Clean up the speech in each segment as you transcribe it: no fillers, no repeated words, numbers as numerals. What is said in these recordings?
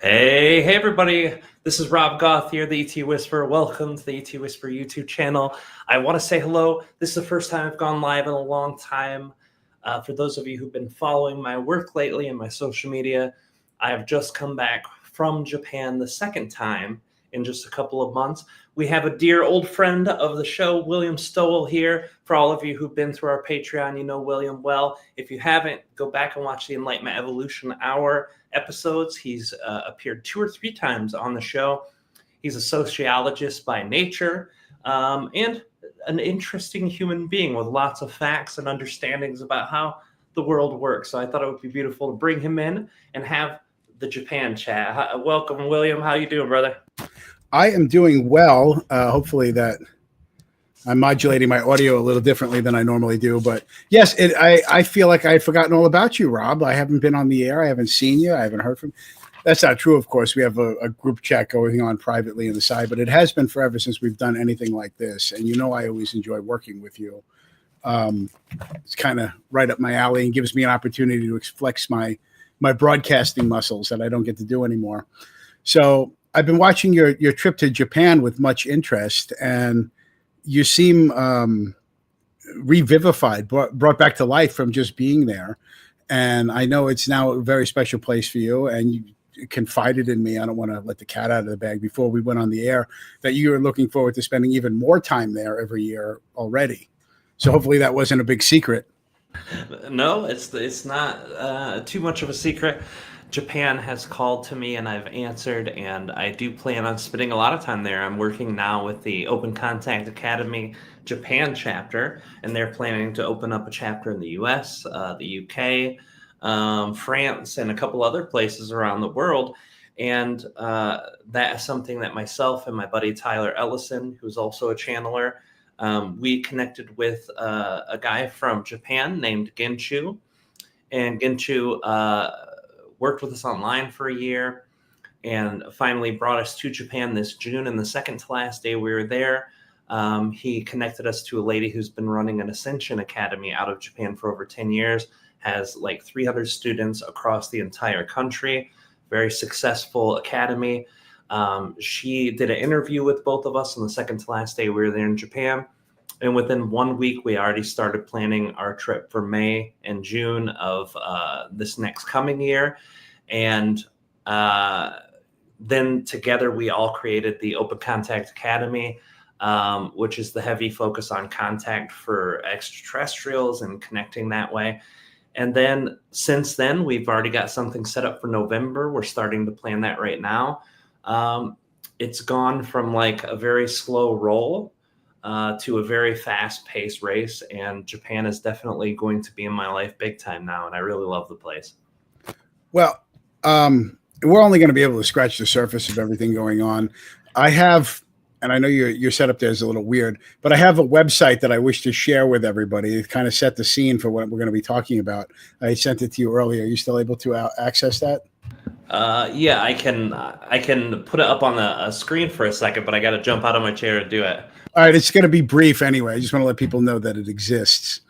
Hey everybody, this is Rob Gauthier, the ET Whisperer. Welcome to the ET Whisperer YouTube channel. I want to say hello. This is the first time I've gone live in a long time. For those of you who've been following my work lately and my social media, I have just come back from Japan the second time in just a couple of months. We have a dear old friend of the show, William Stowell, here. For all of you who've been through our Patreon, you know William well. If you haven't, go back and watch the Enlightenment Evolution Hour episodes. He's appeared 2 or 3 times on the show. He's a sociologist by nature and an interesting human being with lots of facts and understandings about how the world works. So I thought it would be beautiful to bring him in and have the Japan chat. Welcome, William. How you doing, brother? I am doing well. Hopefully that I'm modulating my audio a little differently than I normally do. But yes, I feel like I had forgotten all about you, Rob. I haven't been on the air. I haven't seen you. I haven't heard from you. That's not true, of course. We have a group chat going on privately on the side, but it has been forever since we've done anything like this. And you know I always enjoy working with you. It's kind of right up my alley and gives me an opportunity to flex my broadcasting muscles that I don't get to do anymore. So I've been watching your trip to Japan with much interest, and you seem revivified, brought back to life from just being there. And I know it's now a very special place for you, and you confided in me. I don't want to let the cat out of the bag before we went on the air that you are looking forward to spending even more time there every year already. So hopefully that wasn't a big secret. No, it's not too much of a secret. Japan has called to me and I've answered, and I do plan on spending a lot of time there. I'm working now with the Open Contact Academy Japan chapter, and they're planning to open up a chapter in the US, the UK, France, and a couple other places around the world. And that is something that myself and my buddy Tyler Ellison, who's also a channeler, we connected with a guy from Japan named Ginchu. And Ginchu worked with us online for a year and finally brought us to Japan this June. And the second to last day we were there, he connected us to a lady who's been running an Ascension Academy out of Japan for over 10 years, has like 300 students across the entire country, very successful academy. She did an interview with both of us on the second to last day we were there in Japan. And within 1 week, we already started planning our trip for May and June of this next coming year. And then together, we all created the Open Contact Academy, which is the heavy focus on contact for extraterrestrials and connecting that way. And then since then, we've already got something set up for November. We're starting to plan that right now. It's gone from like a very slow roll to a very fast-paced race, and Japan is definitely going to be in my life big time now, and I really love the place. Well, we're only going to be able to scratch the surface of everything going on. I have, and I know your setup there is a little weird, but I have a website that I wish to share with everybody to kind of set the scene for what we're going to be talking about. I sent it to you earlier. Are you still able to access that? Yeah, I can put it up on the screen for a second, but I got to jump out of my chair to do it. All right, it's going to be brief anyway. I just want to let people know that it exists.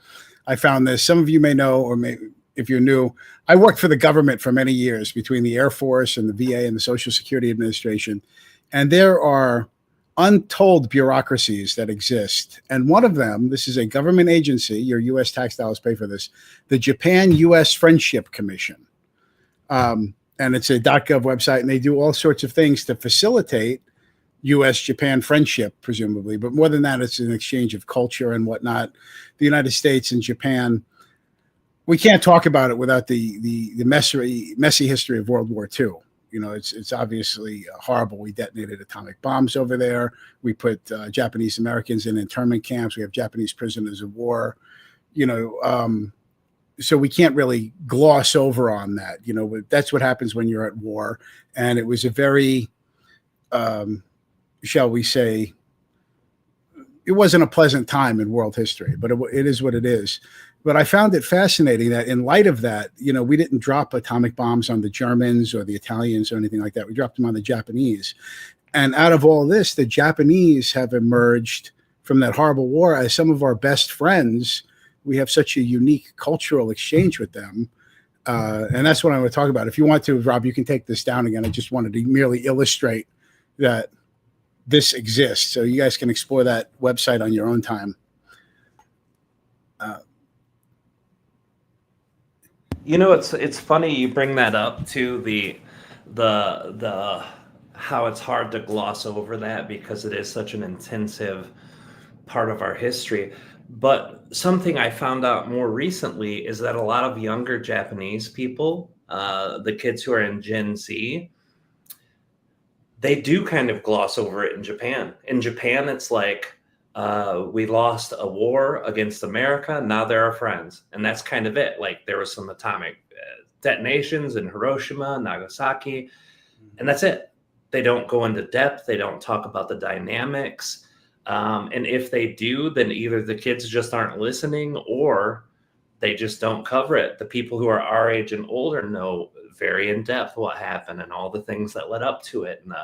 I found this. Some of you may know, or maybe if you're new, I worked for the government for many years between the Air Force and the VA and the Social Security Administration. And there are untold bureaucracies that exist. And one of them, this is a government agency, your U.S. tax dollars pay for this, the Japan-U.S. Friendship Commission. And it's a .gov website, and they do all sorts of things to facilitate U.S.-Japan friendship, presumably. But more than that, it's an exchange of culture and whatnot. The United States and Japan, we can't talk about it without the messy history of World War II. You know, it's obviously horrible. We detonated atomic bombs over there. We put Japanese Americans in internment camps. We have Japanese prisoners of war. You know, so we can't really gloss over on that. You know, that's what happens when you're at war. And it was a very shall we say, it wasn't a pleasant time in world history, but it is what it is. But I found it fascinating that in light of that, you know, we didn't drop atomic bombs on the Germans or the Italians or anything like that. We dropped them on the Japanese. And out of all this, the Japanese have emerged from that horrible war as some of our best friends. We have such a unique cultural exchange with them. And that's what I want to talk about. If you want to, Rob, you can take this down again. I just wanted to merely illustrate that this exists, so you guys can explore that website on your own time. You know, it's funny you bring that up to the how it's hard to gloss over that because it is such an intensive part of our history. But something I found out more recently is that a lot of younger Japanese people, the kids who are in Gen Z, they do kind of gloss over it in Japan. In Japan, it's like, we lost a war against America. Now they're our friends. And that's kind of it. Like there was some atomic detonations in Hiroshima, Nagasaki, and that's it. They don't go into depth. They don't talk about the dynamics. And if they do, then either the kids just aren't listening or they just don't cover it. The people who are our age and older know very in depth what happened and all the things that led up to it, and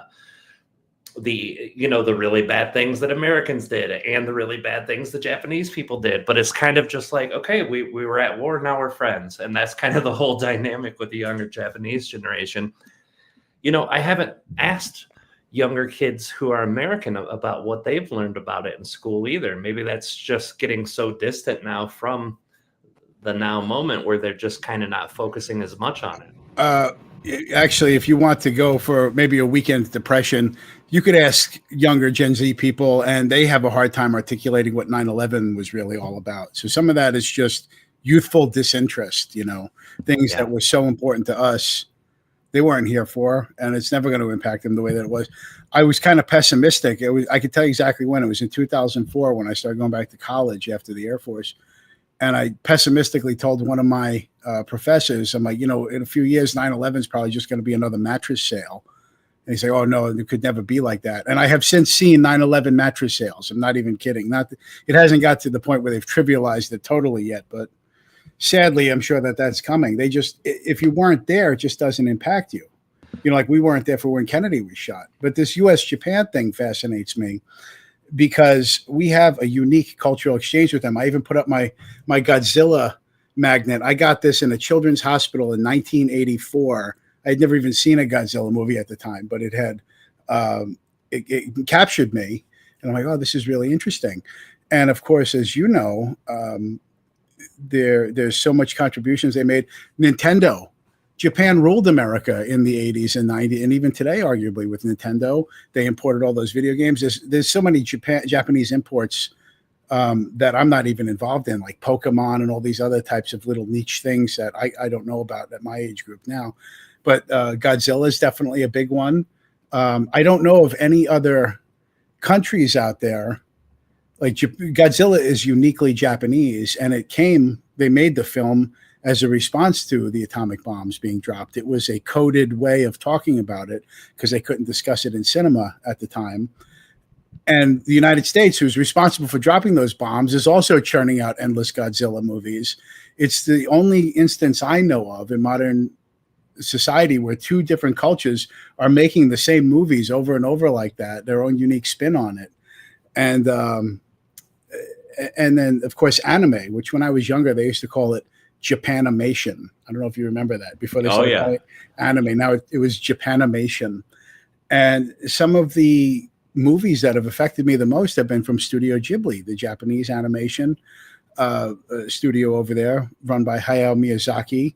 the really bad things that Americans did and the really bad things the Japanese people did. But it's kind of just like, okay, we were at war, now we're friends. And that's kind of the whole dynamic with the younger Japanese generation. I haven't asked younger kids who are American about what they've learned about it in school either. Maybe that's just getting so distant now from the now moment where they're just kind of not focusing as much on it. Actually, if you want to go for maybe a weekend depression, you could ask younger Gen Z people, and they have a hard time articulating what 9/11 was really all about. So some of that is just youthful disinterest, things that were so important to us, they weren't here for, and it's never going to impact them the way that it was. I was kind of pessimistic. I could tell you exactly when. It was in 2004 when I started going back to college after the Air Force. And I pessimistically told one of my professors, I'm like, in a few years, 9/11 is probably just going to be another mattress sale. And he's like, oh, no, it could never be like that. And I have since seen 9/11 mattress sales. I'm not even kidding. It hasn't got to the point where they've trivialized it totally yet. But sadly, I'm sure that's coming. If you weren't there, it just doesn't impact you. Like we weren't there for when Kennedy was shot. But this U.S.-Japan thing fascinates me, because we have a unique cultural exchange with them. I even put up my Godzilla magnet. I got this in a children's hospital in 1984. I had never even seen a Godzilla movie at the time, but it had it captured me, and I'm like, oh, this is really interesting. And of course, as you know, there's so much contributions they made. Nintendo. Japan ruled America in the 80s and 90s, and even today, arguably, with Nintendo. They imported all those video games. There's so many Japanese imports that I'm not even involved in, like Pokemon and all these other types of little niche things that I don't know about at my age group now. But Godzilla is definitely a big one. I don't know of any other countries out there. Like Godzilla is uniquely Japanese, and they made the film as a response to the atomic bombs being dropped. It was a coded way of talking about it because they couldn't discuss it in cinema at the time. And the United States, who's responsible for dropping those bombs, is also churning out endless Godzilla movies. It's the only instance I know of in modern society where two different cultures are making the same movies over and over like that, their own unique spin on it. And then, of course, anime, which when I was younger, they used to call it Japanimation. I don't know if you remember that before they started calling it anime. Now it was Japanimation. And some of the movies that have affected me the most have been from Studio Ghibli, the Japanese animation studio over there, run by Hayao Miyazaki.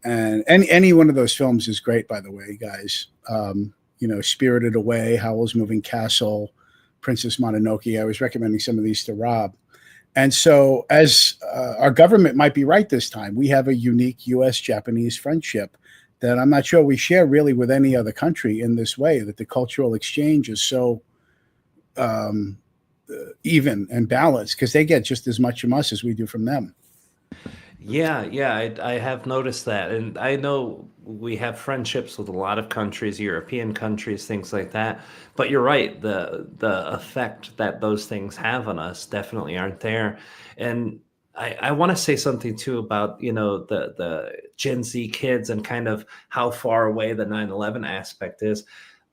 And any one of those films is great, by the way, guys. Spirited Away, Howl's Moving Castle, Princess Mononoke. I was recommending some of these to Rob. And so, as our government might be right this time, we have a unique U.S.-Japanese friendship that I'm not sure we share really with any other country in this way, that the cultural exchange is so even and balanced, because they get just as much from us as we do from them. Yeah, I have noticed that. And I know we have friendships with a lot of countries, European countries, things like that. But you're right, the effect that those things have on us definitely aren't there. And I want to say something too about, the Gen Z kids and kind of how far away the 9/11 aspect is.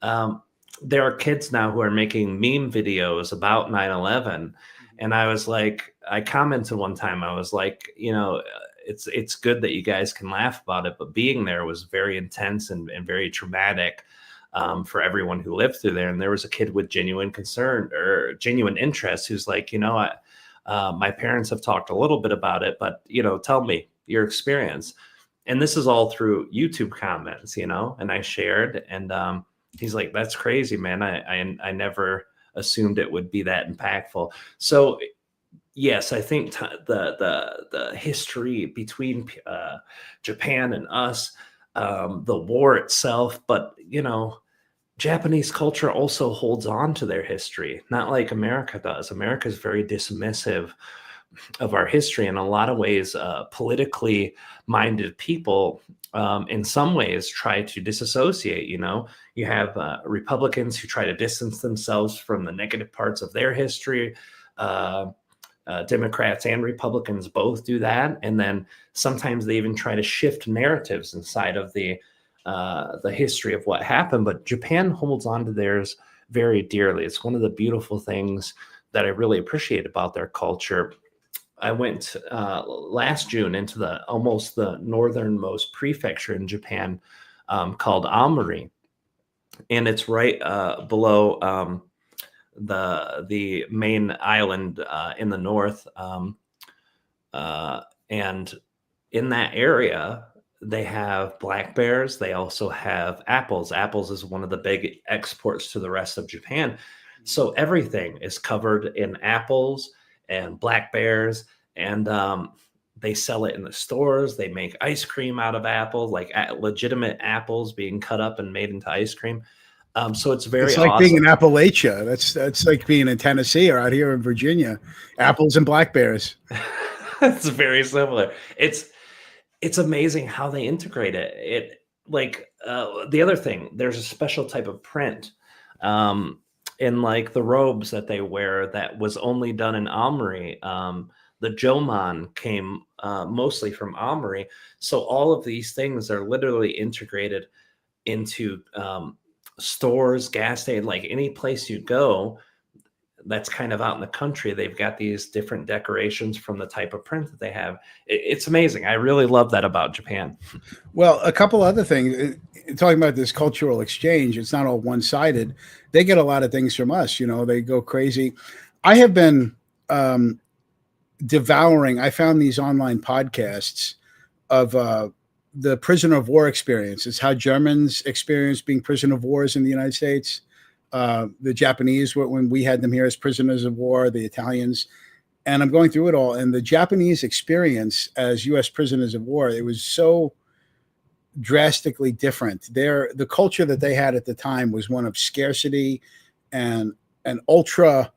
There are kids now who are making meme videos about 9/11. And I was like, I commented one time, I was like, it's good that you guys can laugh about it, but being there was very intense and very traumatic for everyone who lived through there. And there was a kid with genuine concern or genuine interest who's like, my parents have talked a little bit about it, but tell me your experience. And this is all through YouTube comments, and I shared, and he's like, that's crazy, man. I never assumed it would be that impactful. So yes, I think the history between Japan and us, the war itself, but Japanese culture also holds on to their history, not like America does. America is very dismissive of our history. In a lot of ways, politically minded people, in some ways, try to disassociate. You have Republicans who try to distance themselves from the negative parts of their history. Democrats and Republicans both do that, and then sometimes they even try to shift narratives inside of the history of what happened. But Japan holds on to theirs very dearly. It's one of the beautiful things that I really appreciate about their culture. I went last June into almost the northernmost prefecture in Japan, called Amari, and it's right below the main island in the north. And in that area, they have black bears. They also have apples. Apples is one of the big exports to the rest of Japan. So everything is covered in apples and black bears, and they sell it in the stores. They make ice cream out of apples, like legitimate apples being cut up and made into ice cream. So it's very It's like awesome. being in Appalachia. That's like being in Tennessee or out here in Virginia. Apples and black bears. It's very similar. It's amazing how they integrate it. The other thing, there's a special type of print in like the robes that they wear that was only done in Amari. The Jomon came mostly from Amari. So all of these things are literally integrated into stores, gas station, like any place you go that's kind of out in the country, they've got these different decorations from the type of print that they have. It's amazing. I really love that about Japan. Well, a couple other things. Talking about this cultural exchange, it's not all one-sided. They get a lot of things from us. They go crazy. I have been devouring. I found these online podcasts of the prisoner of war experience. It's how Germans experience being prisoner of wars in the United States. The Japanese, when we had them here as prisoners of war, the Italians. And I'm going through it all. And the Japanese experience as U.S. prisoners of war, it was so drastically different. The culture that they had at the time was one of scarcity and an ultra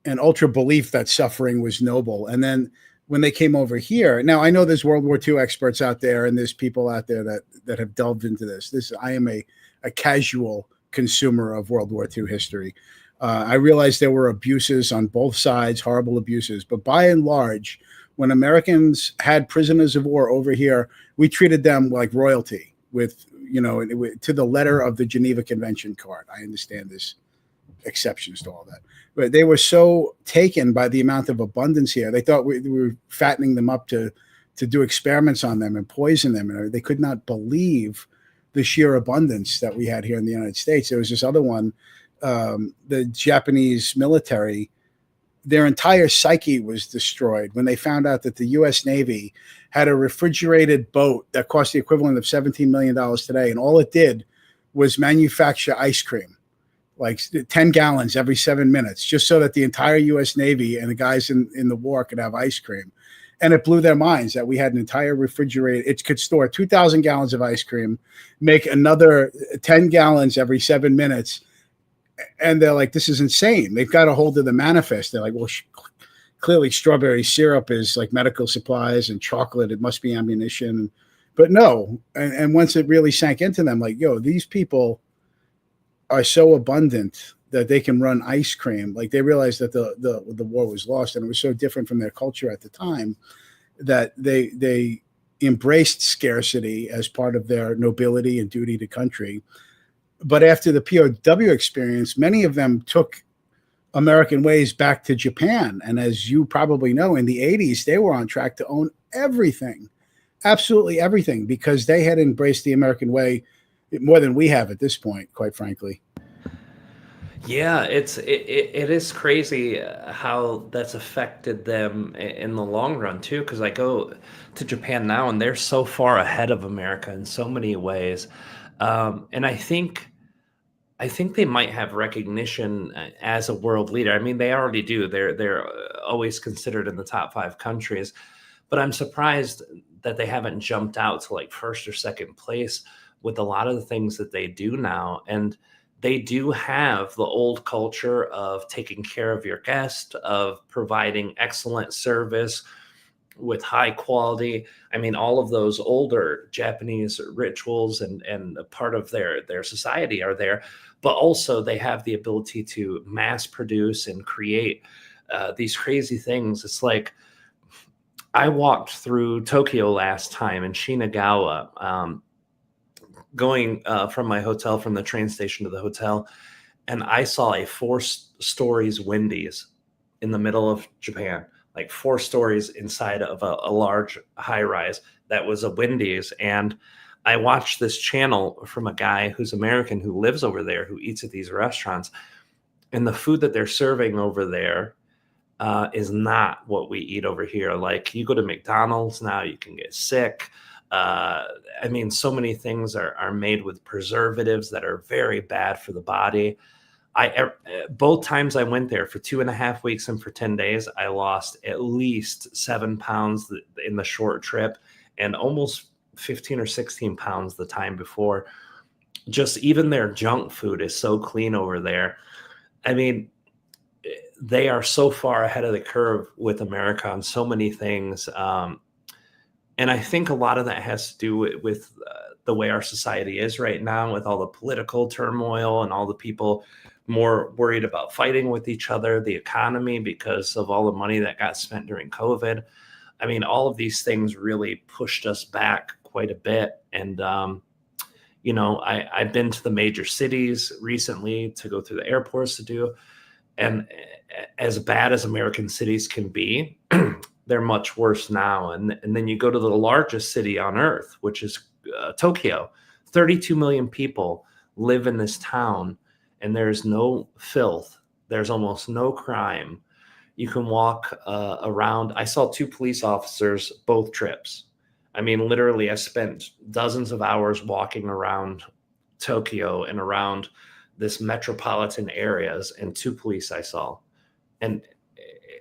belief that suffering was noble. And then when they came over here, now I know there's World War II experts out there and there's people out there that have delved into this. I am a casual consumer of World War II history. I realized there were abuses on both sides, horrible abuses, but by and large, when Americans had prisoners of war over here, we treated them like royalty with, to the letter of the Geneva Convention card. I understand there's exceptions to all that, but they were so taken by the amount of abundance here. They thought we were fattening them up to do experiments on them and poison them. And they could not believe the sheer abundance that we had here in the United States. There was this other one, the Japanese military, their entire psyche was destroyed when they found out that the U.S. Navy had a refrigerated boat that cost the equivalent of $17 million today. And all it did was manufacture ice cream, like 10 gallons every 7 minutes, just so that the entire U.S. Navy and the guys in the war could have ice cream. And it blew their minds that we had an entire refrigerator. It could store 2,000 gallons of ice cream, make another 10 gallons every 7 minutes. And they're like, this is insane. They've got a hold of the manifest. They're like, well, clearly strawberry syrup is like medical supplies and chocolate. It must be ammunition. But no. And once it really sank into them, like, these people are so abundant that they can run ice cream. Like they realized that the war was lost, and it was so different from their culture at the time that they embraced scarcity as part of their nobility and duty to country. But after the POW experience, many of them took American ways back to Japan. And as you probably know, in the 80s, they were on track to own everything absolutely everything because they had embraced the American way more than we have at this point, quite frankly. Yeah, it is crazy how that's affected them in the long run too. Because I go to Japan now, and they're so far ahead of America in so many ways, and I think they might have recognition as a world leader. I mean, they already do. They're always considered in the top 5 countries, but I'm surprised that they haven't jumped out to like first or second place with a lot of the things that they do now. And they do have the old culture of taking care of your guest, of providing excellent service with high quality. I mean, all of those older Japanese rituals and a part of their society are there, but also they have the ability to mass produce and create these crazy things. It's like I walked through Tokyo last time in Shinagawa, going from my hotel, from the train station to the hotel, and I saw a four stories Wendy's in the middle of Japan, like 4 stories inside of a large high rise that was a Wendy's. And I watched this channel from a guy who's American who lives over there, who eats at these restaurants. And the food that they're serving over there is not what we eat over here. Like you go to McDonald's now, you can get sick. I mean, so many things are made with preservatives that are very bad for the body. Both times I went there for 2.5 weeks and for 10 days, I lost at least 7 pounds in the short trip and almost 15 or 16 pounds the time before. Just even their junk food is so clean over there. I mean, they are so far ahead of the curve with America on so many things. And I think a lot of that has to do with the way our society is right now, with all the political turmoil and all the people more worried about fighting with each other, the economy, because of all the money that got spent during COVID. I mean, all of these things really pushed us back quite a bit. And, I've been to the major cities recently to go through the airports to do. And as bad as American cities can be, they're much worse now. And then you go to the largest city on earth, which is Tokyo. 32 million people live in this town, and there's no filth. There's almost no crime. You can walk around. I saw 2 police officers both trips. I mean, literally, I spent dozens of hours walking around Tokyo and around this metropolitan areas, and 2 police I saw. And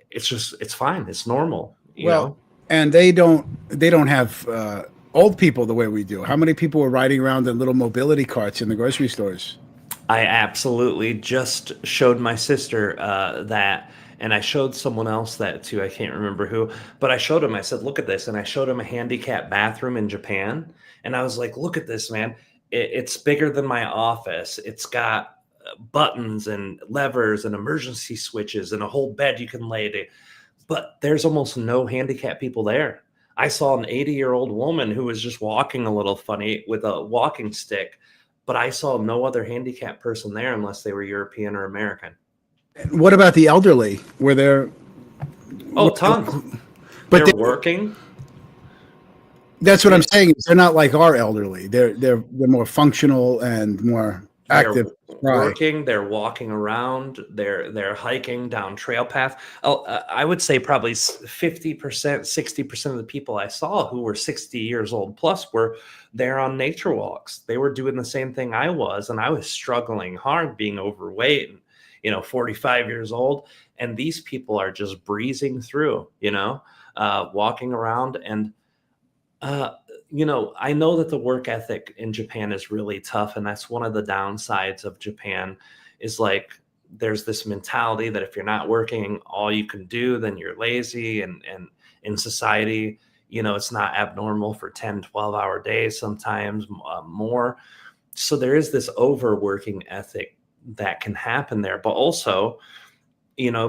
it's fine. It's normal, you know? And they don't have old people the way we do. How many people were riding around in little mobility carts in the grocery stores? I absolutely just showed my sister that, and I showed someone else that too. I can't remember who, but I showed him. I said, "Look at this," and I showed him a handicapped bathroom in Japan, and I was like, "Look at this, man! It's bigger than my office. It's got buttons and levers and emergency switches and a whole bed you can lay to." But there's almost no handicapped people there. I saw an 80-year-old woman who was just walking a little funny with a walking stick, but I saw no other handicapped person there unless they were European or American. What about the elderly? Were there? Oh, tons. But They're working. that's what I'm saying. Is they're not like our elderly. They're more functional and more active. They're Right. working, they're walking around, they're hiking down trail path. I would say probably 50%, 60% of the people I saw who were 60 years old plus were there on nature walks. They were doing the same thing I was, and I was struggling hard being overweight and 45 years old. And these people are just breezing through, walking around. And I know that the work ethic in Japan is really tough, and that's one of the downsides of Japan is like there's this mentality that if you're not working all you can do, then you're lazy. And in society, it's not abnormal for 10, 12-hour days, sometimes more. So there is this overworking ethic that can happen there. But also,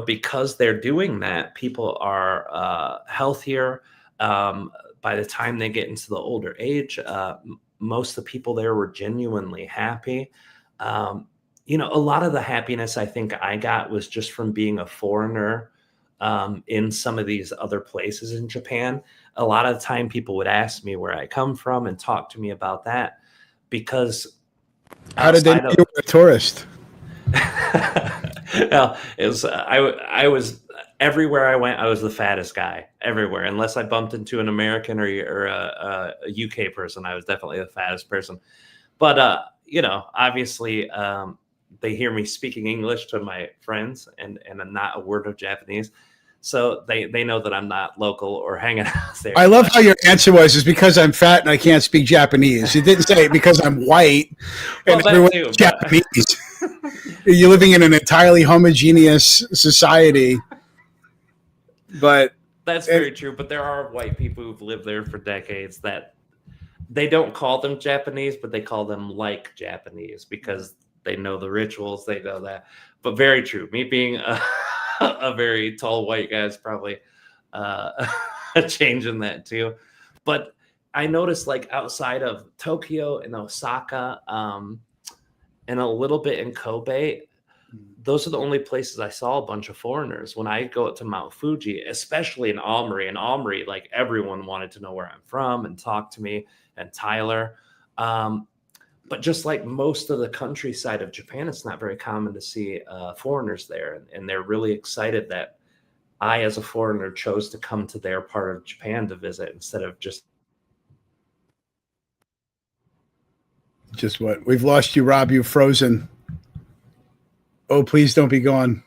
because they're doing that, people are healthier. By the time they get into the older age, most of the people there were genuinely happy. A lot of the happiness I think I got was just from being a foreigner in some of these other places in Japan, a lot of the time people would ask me where I come from and talk to me about that because How did they know outside of you were a tourist? well, it was I was everywhere I went. I was the fattest guy everywhere, unless I bumped into an American or a UK person. I was definitely the fattest person. But obviously, they hear me speaking English to my friends and not a word of Japanese, so they know that I'm not local or hanging out there. I love how your answer was, is because I'm fat and I can't speak Japanese. You didn't say because I'm white and Well, that everyone's too, but Japanese. You're living in an entirely homogeneous society. But that's very true. But there are white people who've lived there for decades that they don't call them Japanese, but they call them like Japanese because they know the rituals, they know that. But very true. Me being a very tall white guy is probably a change in that too. But I noticed like outside of Tokyo and Osaka, and a little bit in Kobe, those are the only places I saw a bunch of foreigners. When I go up to Mount Fuji, especially in Almery, like everyone wanted to know where I'm from and talk to me, and Tyler. But just like most of the countryside of Japan, it's not very common to see foreigners there. And they're really excited that I, as a foreigner, chose to come to their part of Japan to visit instead of just what? We've lost you, Rob. You've frozen. Oh, please don't be gone.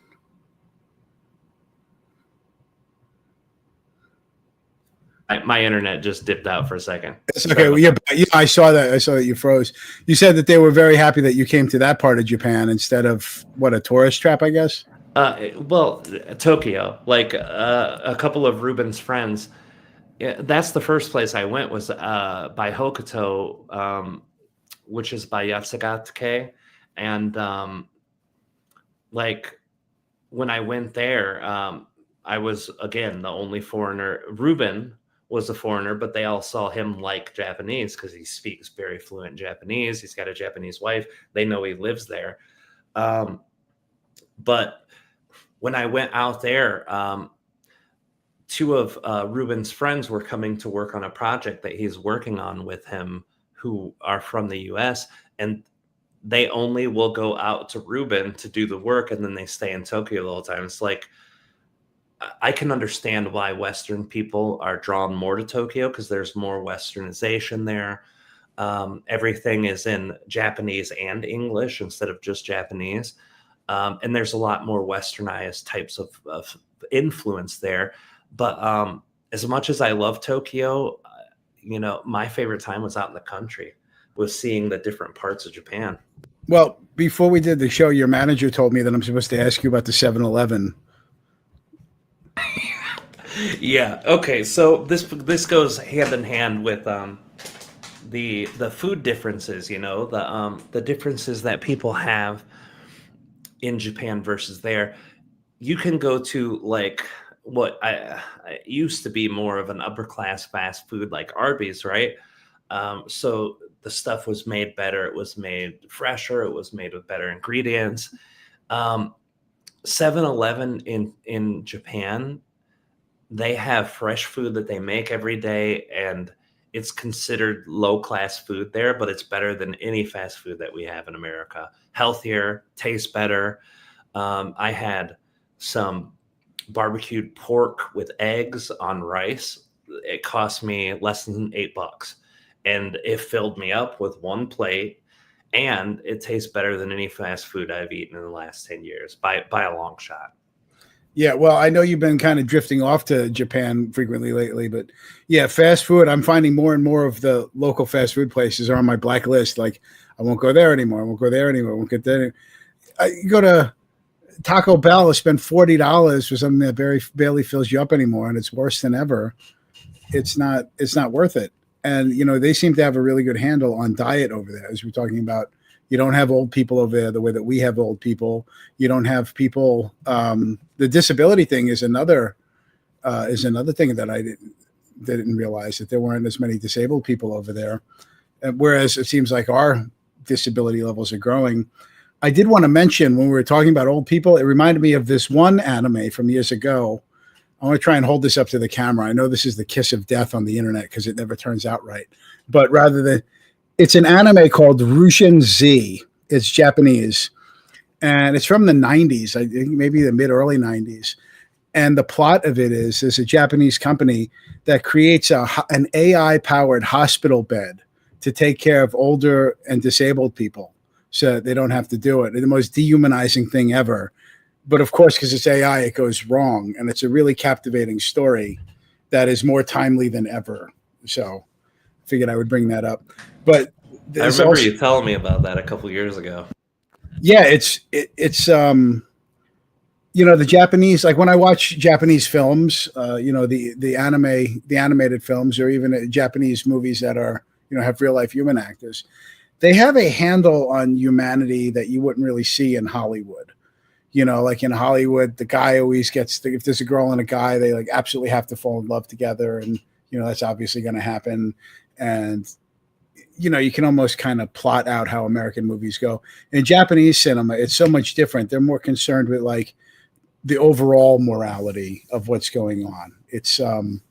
my internet just dipped out for a second. It's okay. Well, yeah, I saw that. I saw that you froze. You said that they were very happy that you came to that part of Japan instead of a tourist trap, I guess. Well, Tokyo, like a couple of Ruben's friends. Yeah, that's the first place I went was by Hokuto, which is by Yatsugatake. And like when I went there, I was, again, the only foreigner. Ruben was a foreigner, but they all saw him like Japanese because he speaks very fluent Japanese. He's got a Japanese wife. They know he lives there. But when I went out there, two of Ruben's friends were coming to work on a project that he's working on with him who are from the US, and they only will go out to Ruben to do the work, and then they stay in Tokyo the whole time. It's like, I can understand why Western people are drawn more to Tokyo because there's more Westernization there. Everything is in Japanese and English instead of just Japanese. And there's a lot more Westernized types of influence there. But as much as I love Tokyo, my favorite time was out in the country, was seeing the different parts of Japan. Well, before we did the show, your manager told me that I'm supposed to ask you about the 7-Eleven. Yeah. Okay. So this goes hand in hand with the food differences. The differences that people have in Japan versus there. You can go to like what I used to be more of an upper class fast food like Arby's, right? So the stuff was made better. It was made fresher. It was made with better ingredients. 7-Eleven in Japan, they have fresh food that they make every day, and it's considered low-class food there, but it's better than any fast food that we have in America. Healthier, tastes better. I had some barbecued pork with eggs on rice. It cost me less than $8, and it filled me up with one plate, and it tastes better than any fast food I've eaten in the last 10 years by a long shot. Yeah, well, I know you've been kind of drifting off to Japan frequently lately, but yeah, fast food, I'm finding more and more of the local fast food places are on my blacklist. Like, I won't go there anymore. I won't go there anymore. I won't get there. You go to Taco Bell to spend $40 for something that barely fills you up anymore, and it's worse than ever. It's not worth it. And, they seem to have a really good handle on diet over there, as we're talking about. You don't have old people over there the way that we have old people. You don't have people. The disability thing is another thing that I didn't realize, that there weren't as many disabled people over there. Whereas it seems like our disability levels are growing. I did want to mention, when we were talking about old people, it reminded me of this one anime from years ago I want to try and hold this up to the camera. I know this is the kiss of death on the internet because it never turns out right. But rather than, it's an anime called Rushin Z. It's Japanese, and it's from the 90s, I think maybe the mid early 90s. And the plot of it is there's a Japanese company that creates an AI powered hospital bed to take care of older and disabled people so that they don't have to do it. And the most dehumanizing thing ever. But of course, because it's AI, it goes wrong. And it's a really captivating story that is more timely than ever. So I figured I would bring that up. But I remember you telling me about that a couple years ago. Yeah, it's the Japanese, like when I watch Japanese films, the animated films, or even Japanese movies that are, have real life human actors, they have a handle on humanity that you wouldn't really see in Hollywood. Like in Hollywood, the guy always gets if there's a girl and a guy, they like absolutely have to fall in love together, and that's obviously going to happen. And you can almost kind of plot out how American movies go. In Japanese cinema, it's so much different. They're more concerned with like the overall morality of what's going on. It's and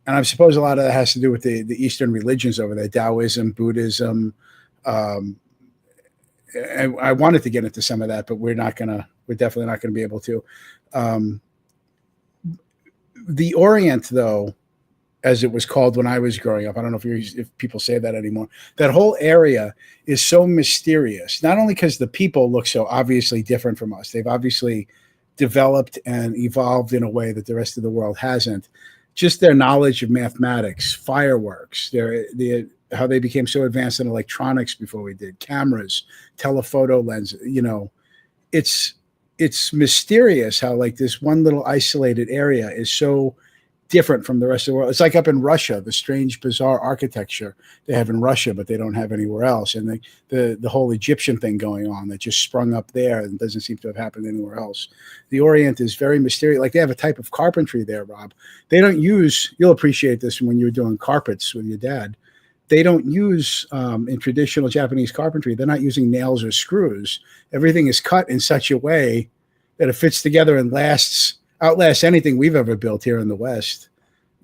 I suppose a lot of that has to do with the Eastern religions over there, Taoism, Buddhism. And I wanted to get into some of that, but we're definitely not gonna be able to. The Orient, though, as it was called when I was growing up, I don't know if people say that anymore. That whole area is so mysterious, not only because the people look so obviously different from us. They've obviously developed and evolved in a way that the rest of the world hasn't. Just their knowledge of mathematics, fireworks, how they became so advanced in electronics before we did, cameras, telephoto lenses. It's mysterious how like this one little isolated area is so different from the rest of the world. It's like up in Russia, the strange, bizarre architecture they have in Russia, but they don't have anywhere else. And the whole Egyptian thing going on that just sprung up there and doesn't seem to have happened anywhere else. The Orient is very mysterious. Like they have a type of carpentry there, Rob. They don't use, you'll appreciate this when you're doing carpets with your dad. They don't use, in traditional Japanese carpentry, they're not using nails or screws. Everything is cut in such a way that it fits together and outlasts anything we've ever built here in the West.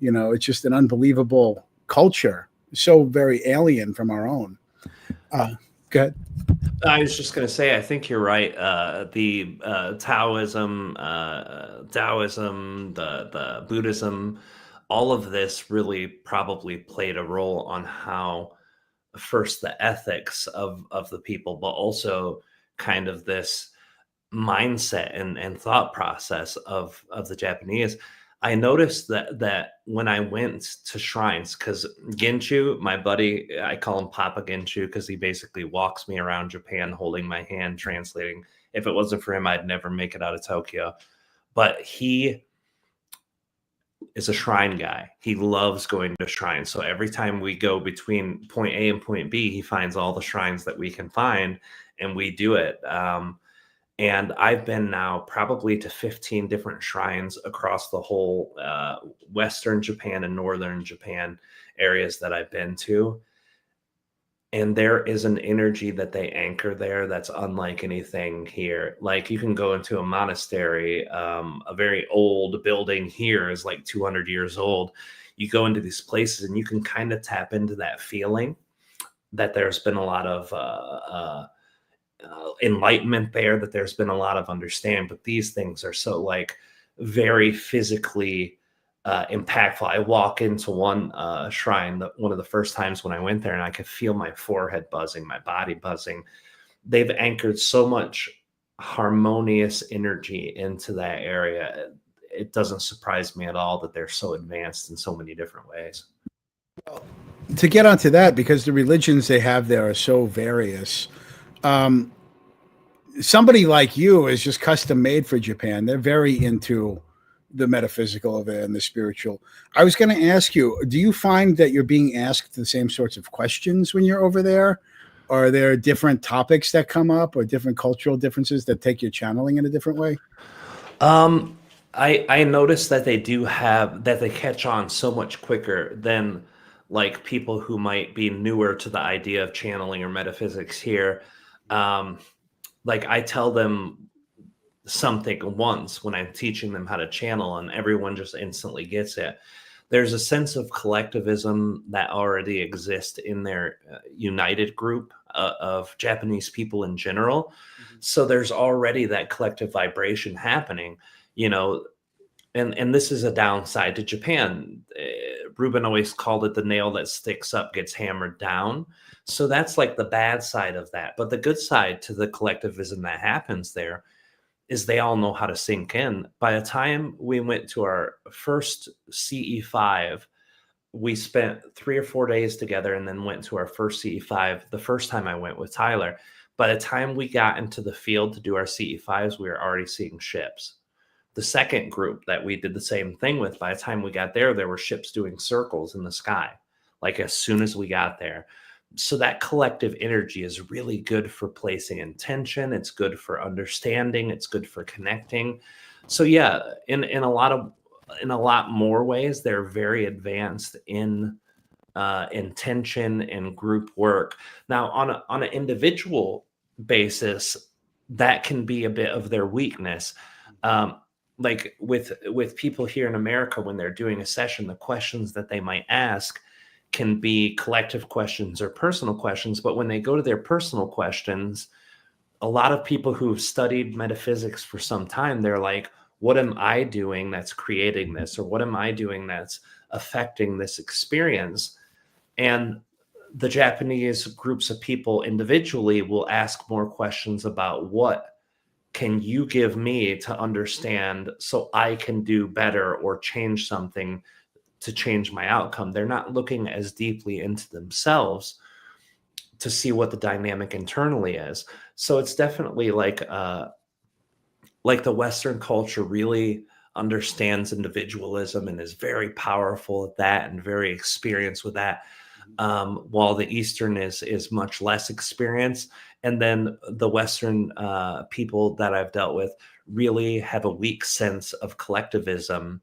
It's just an unbelievable culture, so very alien from our own. Go ahead. I was just going to say, I think you're right. The Taoism, the Buddhism, all of this really probably played a role on how first the ethics of the people, but also kind of this mindset and thought process of the Japanese. I noticed that when I went to shrines, because Ginchu, my buddy, I call him Papa Ginchu because he basically walks me around Japan holding my hand, translating. If it wasn't for him, I'd never make it out of Tokyo. But he is a shrine guy. He loves going to shrines. So every time we go between point A and point B, he finds all the shrines that we can find, and we do it. And I've been now probably to 15 different shrines across the whole Western Japan and Northern Japan areas that I've been to. And there is an energy that they anchor there that's unlike anything here. Like you can go into a monastery, a very old building here is like 200 years old. You go into these places and you can kind of tap into that feeling that there's been a lot of enlightenment there, that there's been a lot of understanding, but these things are so like very physically impactful. I walk into one shrine, one of the first times when I went there, and I could feel my forehead buzzing, my body buzzing. They've anchored so much harmonious energy into that area. It doesn't surprise me at all that they're so advanced in so many different ways. To get onto that, because the religions they have there are so various, somebody like you is just custom made for Japan. They're very into the metaphysical of it and the spiritual. I was going to ask you, do you find that you're being asked the same sorts of questions when you're over there? Are there different topics that come up or different cultural differences that take your channeling in a different way? I noticed that they catch on so much quicker than like people who might be newer to the idea of channeling or metaphysics here. Like I tell them something once when I'm teaching them how to channel, and everyone just instantly gets it. There's a sense of collectivism that already exists in their united group of Japanese people in general. Mhm. So there's already that collective vibration happening, you know, and this is a downside to Japan. Ruben always called it the nail that sticks up gets hammered down. So that's like the bad side of that. But the good side to the collectivism that happens there is they all know how to sink in. By the time we went to our first CE5, we spent 3 or 4 days together and then went to our first CE5 the first time I went with Tyler. By the time we got into the field to do our CE5s, we were already seeing ships. The second group that we did the same thing with, by the time we got there, there were ships doing circles in the sky, like as soon as we got there. So that collective energy is really good for placing intention. It's good for understanding. It's good for connecting. So yeah, in a lot more ways, they're very advanced in intention and group work. Now, on an individual basis, that can be a bit of their weakness. Like with people here in America, when they're doing a session, the questions that they might ask can be collective questions or personal questions. But when they go to their personal questions, a lot of people who've studied metaphysics for some time, they're like, what am I doing that's creating this? Or what am I doing that's affecting this experience? And the Japanese groups of people individually will ask more questions about what can you give me to understand so I can do better or change something to change my outcome. They're not looking as deeply into themselves to see what the dynamic internally is. So it's definitely like the Western culture really understands individualism and is very powerful at that and very experienced with that. While the Eastern is much less experienced, and then the Western people that I've dealt with really have a weak sense of collectivism,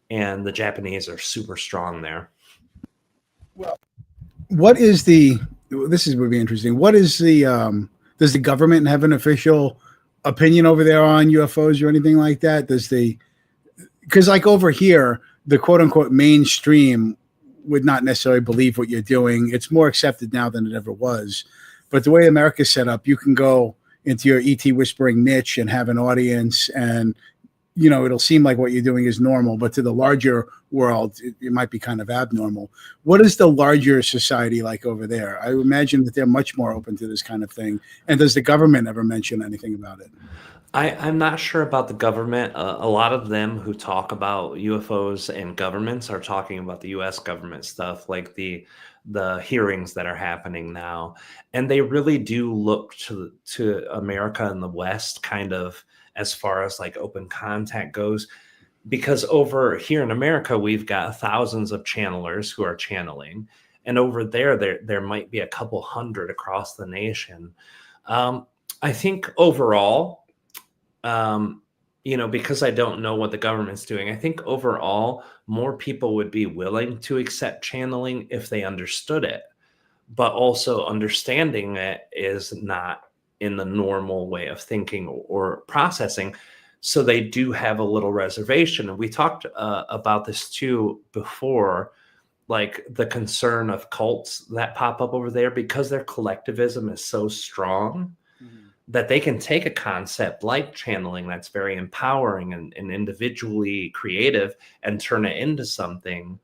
and the Japanese are super strong there. Well, what is the? This is would be interesting. What is the? Does the government have an official opinion over there on UFOs or anything like that? Does the? Because like over here, the quote unquote mainstream would not necessarily believe what you're doing. It's more accepted now than it ever was. But the way America's set up, you can go into your ET whispering niche and have an audience, and it'll seem like what you're doing is normal, but to the larger world, it might be kind of abnormal. What is the larger society like over there? I imagine that they're much more open to this kind of thing. And does the government ever mention anything about it? I'm not sure about the government. A lot of them who talk about UFOs and governments are talking about the U.S. government stuff, like the hearings that are happening now, and they really do look to America and the West kind of as far as like open contact goes, because over here in America we've got thousands of channelers who are channeling, and over there might be a couple hundred across the nation. I think overall, because I don't know what the government's doing, I think overall more people would be willing to accept channeling if they understood it, but also understanding it is not in the normal way of thinking or processing. So they do have a little reservation. And we talked about this too before, like the concern of cults that pop up over there because their collectivism is so strong that they can take a concept like channeling that's very empowering and individually creative and turn it into something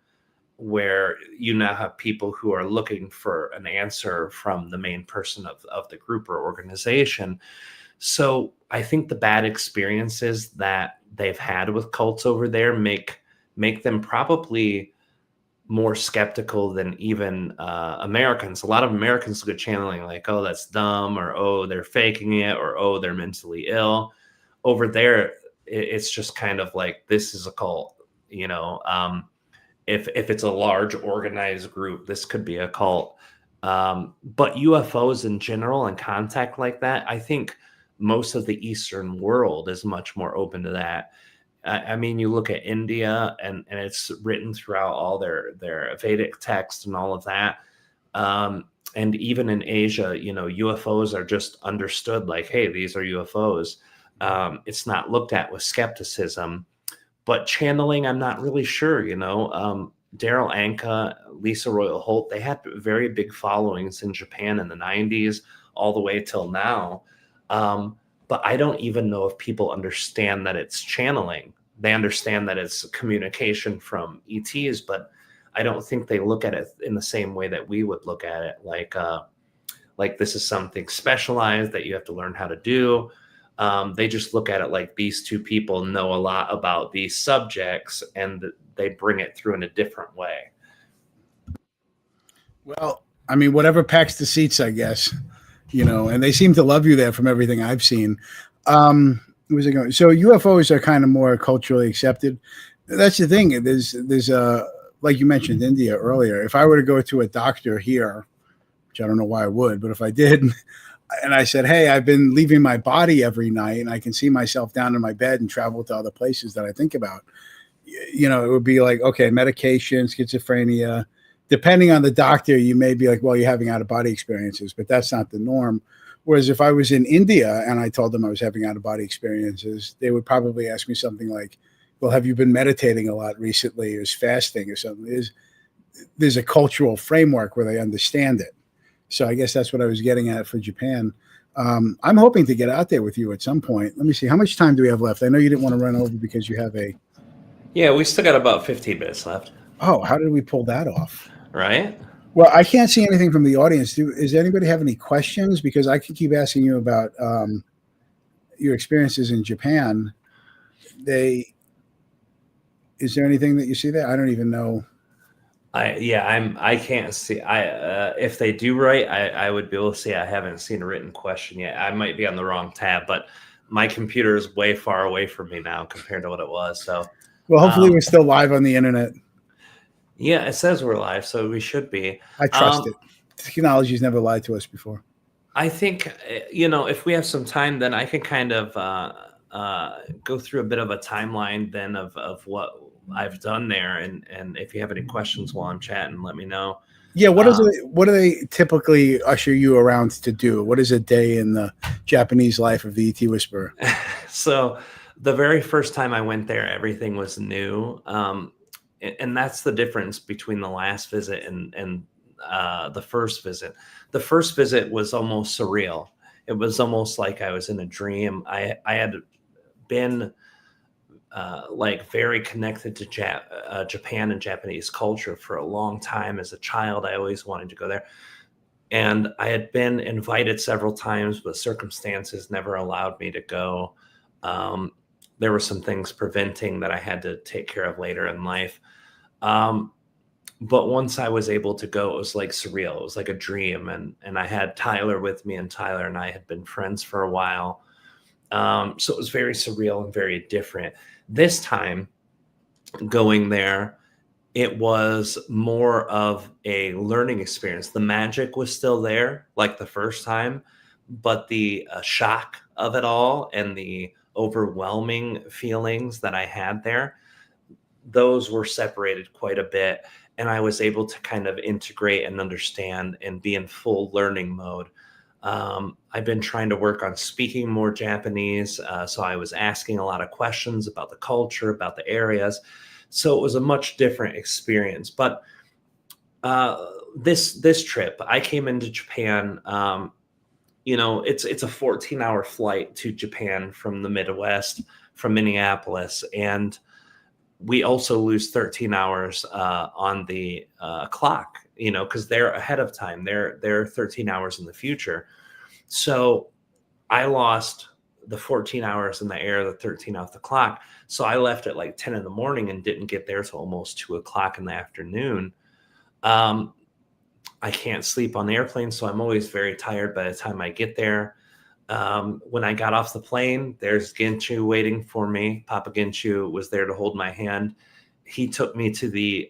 where you now have people who are looking for an answer from the main person of the group or organization. So I think the bad experiences that they've had with cults over there make them probably more skeptical than even Americans. A lot of Americans look at channeling like, oh, that's dumb, or oh, they're faking it, or oh, they're mentally ill. Over there, it's just kind of like, this is a cult. If it's a large organized group, this could be a cult. But UFOs in general and contact like that, I think most of the Eastern world is much more open to that. I mean, you look at India and it's written throughout all their Vedic text and all of that. And even in Asia, UFOs are just understood like, hey, these are UFOs. It's not looked at with skepticism. But channeling, I'm not really sure. Daryl Anka, Lisa Royal Holt, they had very big followings in Japan in the 90s, all the way till now. But I don't even know if people understand that it's channeling. They understand that it's communication from ETs, but I don't think they look at it in the same way that we would look at it. Like this is something specialized that you have to learn how to do. They just look at it like these two people know a lot about these subjects, and they bring it through in a different way. Well, I mean, whatever packs the seats, I guess, and they seem to love you there from everything I've seen. Where's it going? So UFOs are kind of more culturally accepted. That's the thing. There's like you mentioned India earlier. If I were to go to a doctor here, which I don't know why I would, but if I did, and I said, hey, I've been leaving my body every night and I can see myself down in my bed and travel to other places that I think about, it would be like, okay, medication, schizophrenia. Depending on the doctor, you may be like, well, you're having out-of-body experiences, but that's not the norm. Whereas if I was in India and I told them I was having out-of-body experiences, they would probably ask me something like, well, have you been meditating a lot recently, or is fasting or something? There's a cultural framework where they understand it. So I guess that's what I was getting at for Japan. I'm hoping to get out there with you at some point. Let me see. How much time do we have left? I know you didn't want to run over because you have a... Yeah, we still got about 15 minutes left. Oh, how did we pull that off? Right? Well, I can't see anything from the audience. Does anybody have any questions? Because I could keep asking you about your experiences in Japan. Is there anything that you see there? I don't even know. I can't see. If they do write, I would be able to see. I haven't seen a written question yet. I might be on the wrong tab, but my computer is way far away from me now compared to what it was. So, well, hopefully we're still live on the internet. Yeah, it says we're live, so we should be. I trust it. Technology's never lied to us before. I think, if we have some time, then I can kind of go through a bit of a timeline then of what I've done there. And if you have any questions while I'm chatting, let me know. Yeah. What do they typically usher you around to do? What is a day in the Japanese life of the ET Whisperer? So the very first time I went there, everything was new. And that's the difference between the last visit and the first visit. The first visit was almost surreal. It was almost like I was in a dream. I had been very connected to Japan and Japanese culture for a long time. As a child, I always wanted to go there. And I had been invited several times, but circumstances never allowed me to go. There were some things preventing that I had to take care of later in life. But once I was able to go, it was like surreal. It was like a dream. And I had Tyler with me, and Tyler and I had been friends for a while. So it was very surreal and very different. This time going there, it was more of a learning experience. The magic was still there like the first time, but the shock of it all and the overwhelming feelings that I had there, those were separated quite a bit. And I was able to kind of integrate and understand and be in full learning mode. I've been trying to work on speaking more Japanese. So I was asking a lot of questions about the culture, about the areas. So it was a much different experience. But this trip, I came into Japan, it's a 14-hour flight to Japan from the Midwest, from Minneapolis. And we also lose 13 hours on the clock, because they're ahead of time. They're 13 hours in the future. So I lost the 14 hours in the air, the 13 off the clock. So I left at like 10 in the morning and didn't get there till almost 2 o'clock in the afternoon. I can't sleep on the airplane, so I'm always very tired by the time I get there. When I got off the plane, there's Ginchu waiting for me. Papa Ginchu was there to hold my hand. He took me to the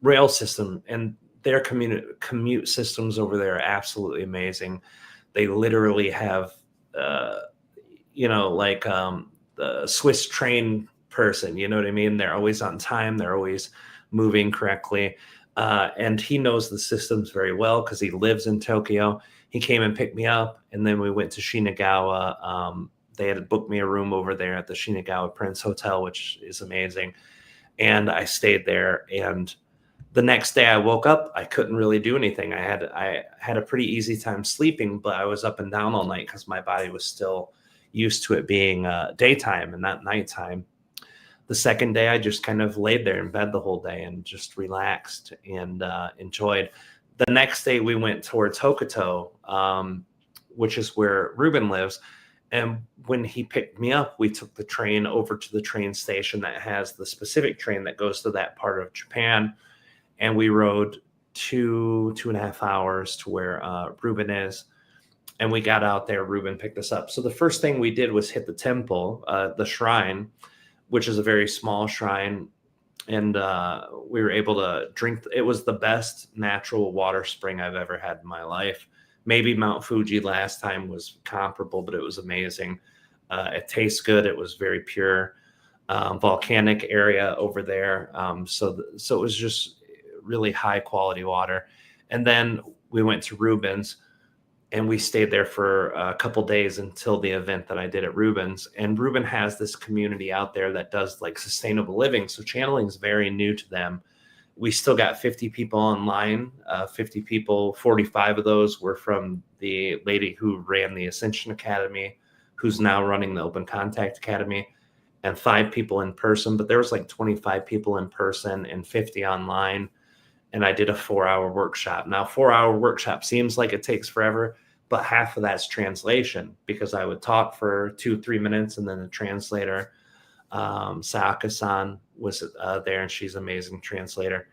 rail system, and their commute systems over there are absolutely amazing. They literally have, the Swiss train person, you know what I mean? They're always on time. They're always moving correctly. And he knows the systems very well because he lives in Tokyo. He came and picked me up, and then we went to Shinagawa they had booked me a room over there at the Shinagawa Prince Hotel, which is amazing. And I stayed there. And the next day I woke up, I couldn't really do anything. I had a pretty easy time sleeping, but I was up and down all night because my body was still used to it being daytime and not nighttime. The second day, I just kind of laid there in bed the whole day and just relaxed and enjoyed. The next day, we went towards Hokuto, which is where Ruben lives. And when he picked me up, we took the train over to the train station that has the specific train that goes to that part of Japan. And we rode 2.5 hours to where Ruben is. And we got out there. Ruben picked us up. So the first thing we did was hit the temple, the shrine, which is a very small shrine. And we were able to drink. It was the best natural water spring I've ever had in my life. Maybe Mount Fuji last time was comparable, but it was amazing. It tastes good. It was very pure, volcanic area over there. So it was just really high quality water. And then we went to Rubens, and we stayed there for a couple days until the event that I did at Rubens. And Ruben has this community out there that does like sustainable living. So channeling is very new to them. We still got 50 people online, 50 people, 45 of those were from the lady who ran the Ascension Academy, who's now running the Open Contact Academy, and 5 people in person. But there was like 25 people in person and 50 online. And I did a 4-hour workshop. Now, 4-hour workshop seems like it takes forever, but half of that's translation, because I would talk for 2-3 minutes, and then the translator, Saaka-san, was there, and she's an amazing translator.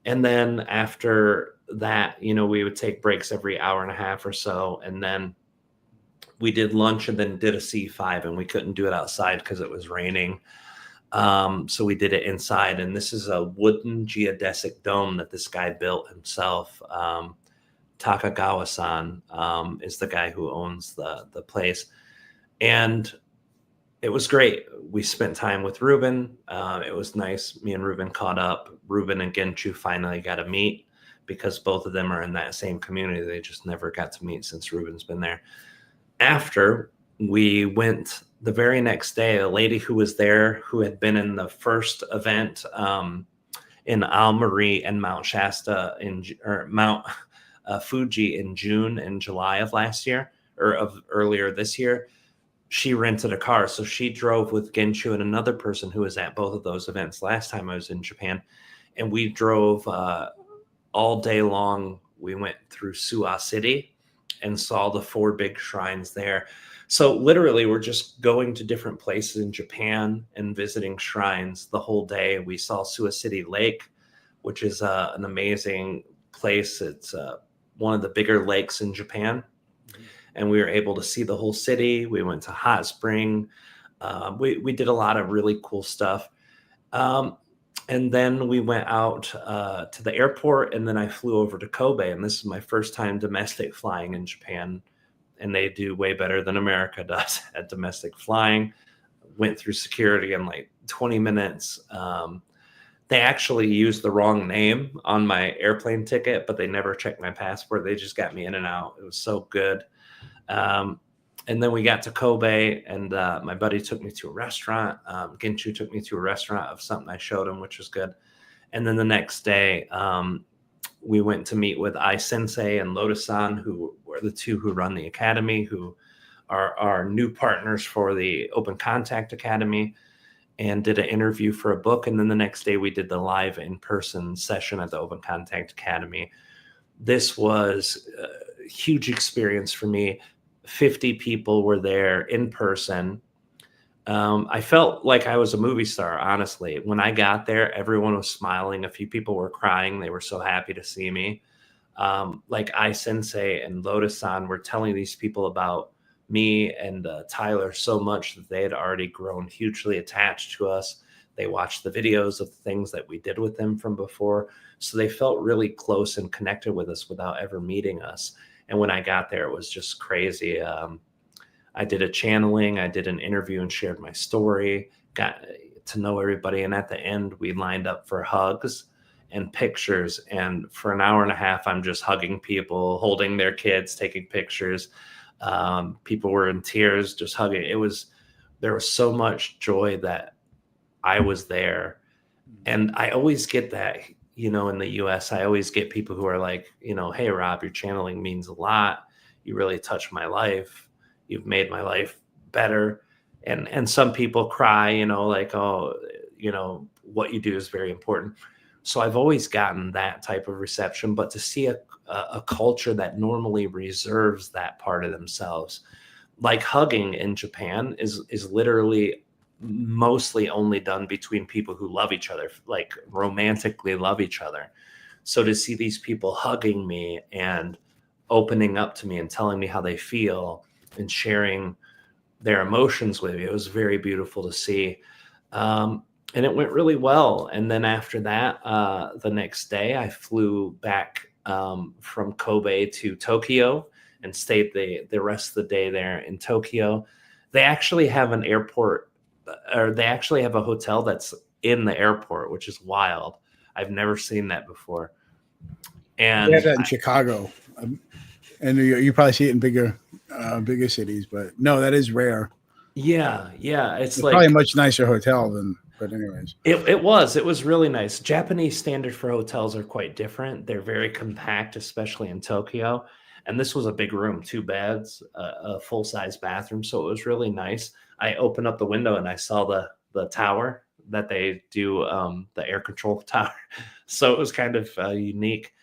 And then after that, we would take breaks every hour and a half or so, and then we did lunch and then did a C5, and we couldn't do it outside because it was raining. So we did it inside, and this is a wooden geodesic dome that this guy built himself. Takagawa-san is the guy who owns the place. And it was great. We spent time with Ruben. It was nice. Me and Ruben caught up. Ruben and Genchu finally got to meet, because both of them are in that same community. They just never got to meet since Ruben's been there. After we went the very next day, a lady who was there, who had been in the first event in Aomori and Mount Shasta Mount Fuji in June and July of last year, or of earlier this year, she rented a car. So she drove with Genshu and another person who was at both of those events last time I was in Japan. And we drove all day long. We went through Suwa City and saw the 4 big shrines there. So literally, we're just going to different places in Japan and visiting shrines the whole day. We saw Suwa City Lake, which is an amazing place. It's one of the bigger lakes in Japan. And we were able to see the whole city. We went to Hot Spring. We did a lot of really cool stuff. And then we went out to the airport, and then I flew over to Kobe. And this is my first time domestic flying in Japan. And they do way better than America does at domestic flying. Went through security in like 20 minutes. They actually used the wrong name on my airplane ticket, but they never checked my passport. They just got me in and out. It was so good. And then we got to Kobe, and my buddy took me to a restaurant. Genshu took me to a restaurant of something I showed him, which was good. And then the next day, we went to meet with Ai Sensei and Lotus-san, who were the 2 who run the academy, who are our new partners for the Open Contact Academy, and did an interview for a book. And then the next day we did the live in-person session at the Open Contact Academy. This was a huge experience for me. 50 people were there in person. I felt like I was a movie star, honestly. When I got there, everyone was smiling. A few people were crying. They were so happy to see me. Like Ai Sensei and Lotus-san were telling these people about me and Tyler so much that they had already grown hugely attached to us. They watched the videos of the things that we did with them from before. So they felt really close and connected with us without ever meeting us. And when I got there, it was just crazy. I did a channeling, I did an interview and shared my story, got to know everybody. And at the end, we lined up for hugs and pictures. And for an hour and a half, I'm just hugging people, holding their kids, taking pictures. People were in tears, just hugging. There was so much joy that I was there. And I always get that, in the US, I always get people who are like, hey, Rob, your channeling means a lot. You really touched my life. You've made my life better. And some people cry, like, oh, what you do is very important. So I've always gotten that type of reception, but to see a culture that normally reserves that part of themselves, like hugging in Japan is literally mostly only done between people who love each other, like romantically love each other. So to see these people hugging me and opening up to me and telling me how they feel and sharing their emotions with me, it was very beautiful to see. And it went really well. And then after that, the next day, I flew back from Kobe to Tokyo and stayed the rest of the day there in Tokyo. They actually have an airport, or they actually have a hotel that's in the airport, which is wild. I've never seen that before. And We have that in Chicago, and you probably see it in bigger cities, but no, that is rare. yeah, it's like probably a much nicer hotel than. But anyways, it was really nice. Japanese standard for hotels are quite different. They're very compact, especially in Tokyo. And this was a big room, 2 beds, a full size bathroom, so it was really nice. I opened up the window and I saw the tower that they do, the air control tower. So it was kind of unique.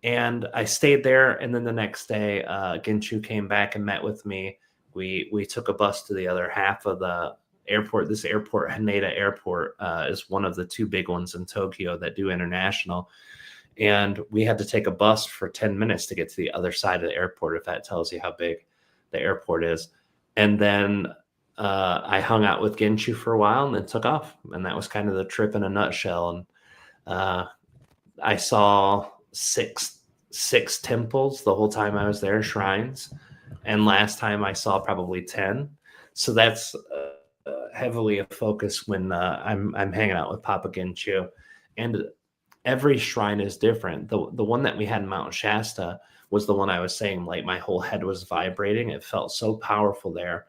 And I stayed there. And then the next day, Ginchu came back and met with me. We took a bus to the other half of the airport. This airport, Haneda Airport, is one of the 2 big ones in Tokyo that do international. And we had to take a bus for 10 minutes to get to the other side of the airport, if that tells you how big the airport is. And then I hung out with Ginchu for a while and then took off. And that was kind of the trip in a nutshell. And I saw six temples the whole time I was there, shrines. And last time I saw probably 10. So that's heavily a focus when I'm hanging out with Papa Ginchu. And every shrine is different. The one that we had in Mount Shasta was the one I was saying, like my whole head was vibrating. It felt so powerful there.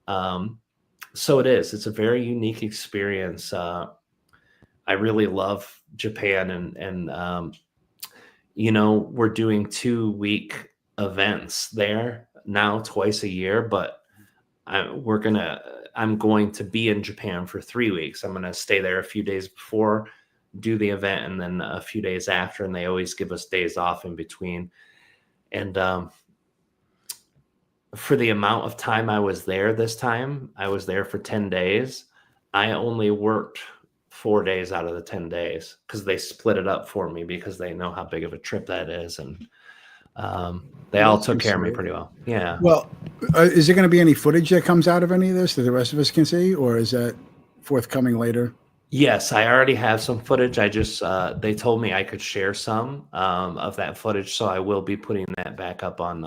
So it's a very unique experience. I really love Japan, and we're doing 2-week events there now, twice a year, but I'm going to be in Japan for 3 weeks. I'm going to stay there a few days before, do the event, and then a few days after, and they always give us days off in between. And for the amount of time I was there this time, I was there for 10 days. I only worked 4 days out of the 10 days because they split it up for me because they know how big of a trip that is. And they all took care of me pretty well. Yeah. Well, is there going to be any footage that comes out of any of this that the rest of us can see, or is that forthcoming later? Yes, I already have some footage. I just they told me I could share some of that footage, so I will be putting that back up on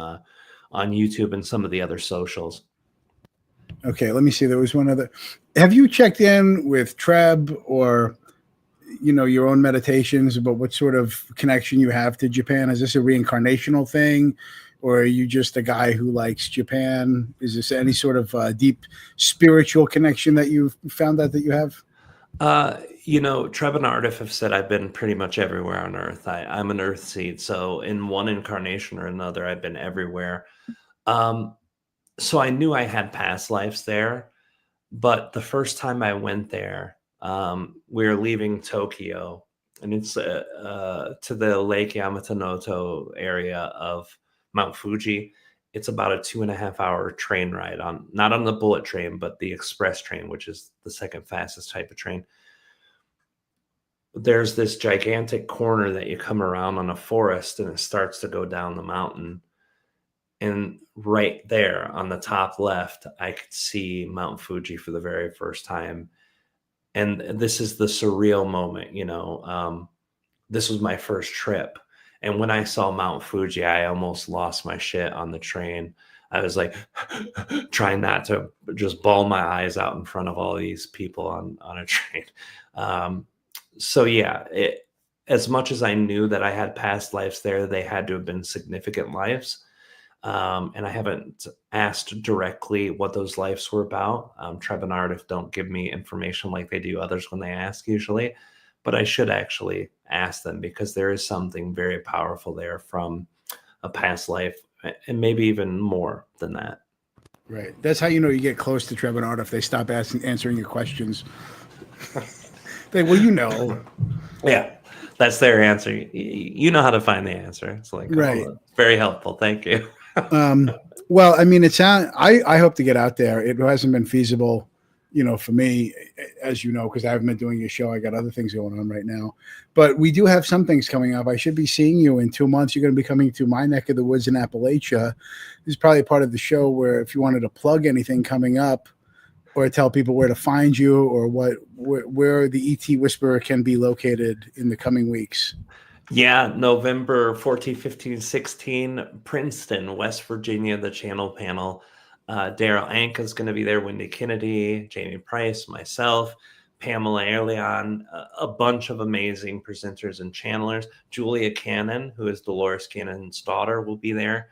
YouTube and some of the other socials. Okay, let me see. There was one other. Have you checked in with Treb or your own meditations about what sort of connection you have to Japan? Is this a reincarnational thing, or are you just a guy who likes Japan? Is this any sort of deep spiritual connection that you've found that you have? Treb and Ardif have said I've been pretty much everywhere on Earth. I'm an Earth seed, so in one incarnation or another, I've been everywhere. So I knew I had past lives there, but the first time I went there, we were leaving Tokyo, and it's to the Lake Yamatonoto area of Mount Fuji. It's about a 2.5-hour train ride not on the bullet train, but the express train, which is the second fastest type of train. There's this gigantic corner that you come around on a forest, and it starts to go down the mountain. And right there on the top left, I could see Mount Fuji for the very first time. And this is the surreal moment, this was my first trip. And when I saw Mount Fuji, I almost lost my shit on the train. I was like trying not to just bawl my eyes out in front of all these people on a train. So yeah, as much as I knew that I had past lives there, they had to have been significant lives. And I haven't asked directly what those lives were about. Treb and Ardif don't give me information like they do others when they ask usually, but I should actually ask them because there is something very powerful there from a past life, and maybe even more than that. Right. That's how you know you get close to Trevor and Art if they stop answering your questions. Well, you know. Yeah, that's their answer. You know how to find the answer. It's like, Right. oh, very helpful. Thank you. Well, I mean, I hope to get out there. It hasn't been feasible, for me, as you know, because I haven't been doing a show. I got other things going on right now. But we do have some things coming up. I should be seeing you in 2 months. You're going to be coming to my neck of the woods in Appalachia. This is probably part of the show where if you wanted to plug anything coming up or tell people where to find you or where the ET Whisperer can be located in the coming weeks. Yeah, November 14, 15, 16, Princeton, West Virginia, the channel panel. Daryl Anka is going to be there, Wendy Kennedy, Jamie Price, myself, Pamela Erleon, a bunch of amazing presenters and channelers. Julia Cannon, who is Dolores Cannon's daughter, will be there.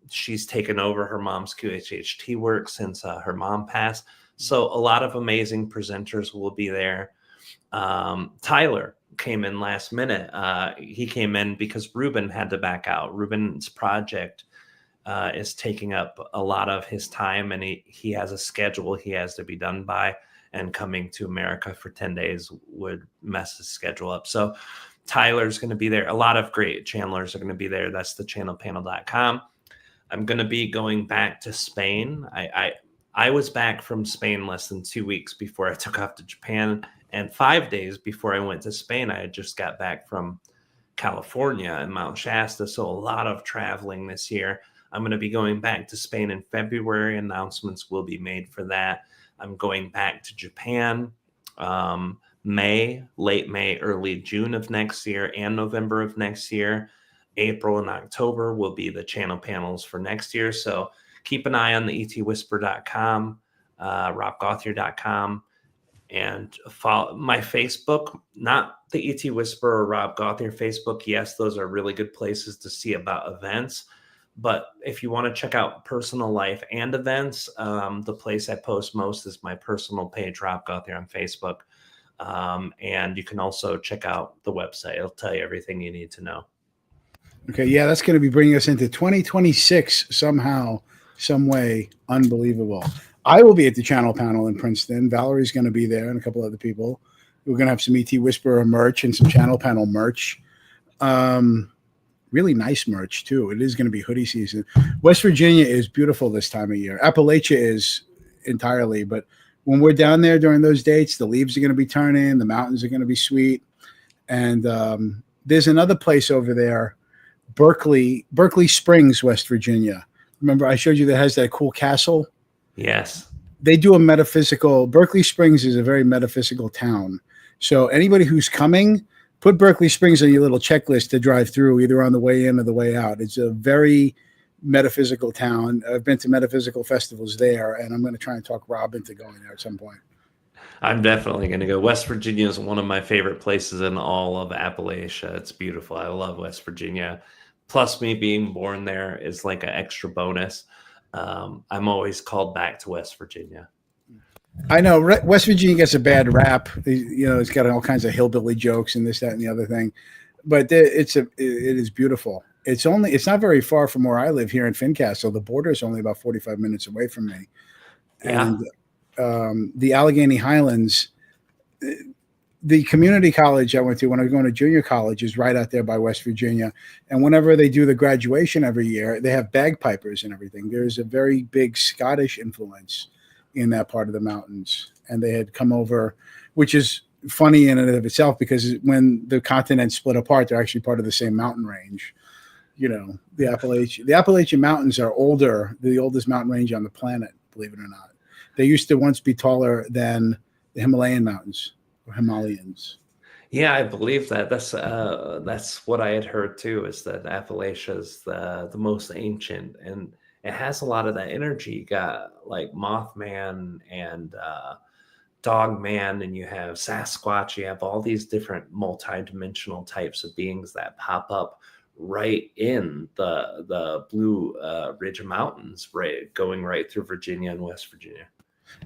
She's taken over her mom's QHHT work since her mom passed. So a lot of amazing presenters will be there. Tyler came in last minute. He came in because Ruben had to back out. Ruben's project is taking up a lot of his time, and he has a schedule he has to be done by, and coming to America for 10 days would mess his schedule up. So Tyler's going to be there. A lot of great channelers are going to be there. That's thechannelpanel.com. I'm going to be going back to Spain. I was back from Spain less than 2 weeks before I took off to Japan, and 5 days before I went to Spain, I had just got back from California and Mount Shasta. So a lot of traveling this year. I'm going to be going back to Spain in February. Announcements will be made for that. I'm going back to Japan late May, early June of next year, and November of next year. April and October will be the channel panels for next year. So keep an eye on the etwhisper.com, robgauthier.com, and follow my Facebook, not the ET Whisperer or Rob Gauthier Facebook. Yes, those are really good places to see about events. But if you want to check out personal life and events, the place I post most is my personal page, Rob Gauthier, on Facebook. And you can also check out the website. It'll tell you everything you need to know. Okay, yeah, that's going to be bringing us into 2026 somehow, some way. Unbelievable. I will be at the channel panel in Princeton. Valerie's going to be there and a couple other people. We're going to have some ET Whisperer merch and some channel panel merch. Really nice merch, too. It is going to be hoodie season. West Virginia is beautiful this time of year. Appalachia is entirely, but when we're down there during those dates, the leaves are going to be turning, the mountains are going to be sweet. And there's another place over there, Berkeley Springs, West Virginia. Remember, I showed you that has that cool castle? Yes. They do a metaphysical. Berkeley Springs is a very metaphysical town. So anybody who's coming, put Berkeley Springs on your little checklist to drive through, either on the way in or the way out. It's a very metaphysical town. I've been to metaphysical festivals there, and I'm going to try and talk Rob into going there at some point. I'm definitely going to go. West Virginia is one of my favorite places in all of Appalachia. It's beautiful. I love West Virginia. Plus, me being born there is like an extra bonus. I'm always called back to West Virginia. I know West Virginia gets a bad rap. It's got all kinds of hillbilly jokes and this, that, and the other thing. But it is beautiful. It's not very far from where I live here in Fincastle. The border is only about 45 minutes away from me. Yeah. And the Allegheny Highlands, the community college I went to when I was going to junior college is right out there by West Virginia. And whenever they do the graduation every year, they have bagpipers and everything. There's a very big Scottish influence in that part of the mountains. And they had come over, which is funny in and of itself, because when the continents split apart, they're actually part of the same mountain range. The Appalachian Mountains are the oldest mountain range on the planet, believe it or not. They used to once be taller than the Himalayan mountains or Himalayans. Yeah, I believe that. That's what I had heard too, is that Appalachia is the most ancient, and it has a lot of that energy. You got like Mothman and Dogman, and you have Sasquatch. You have all these different multi-dimensional types of beings that pop up right in the Blue Ridge Mountains, right, going right through Virginia and West Virginia.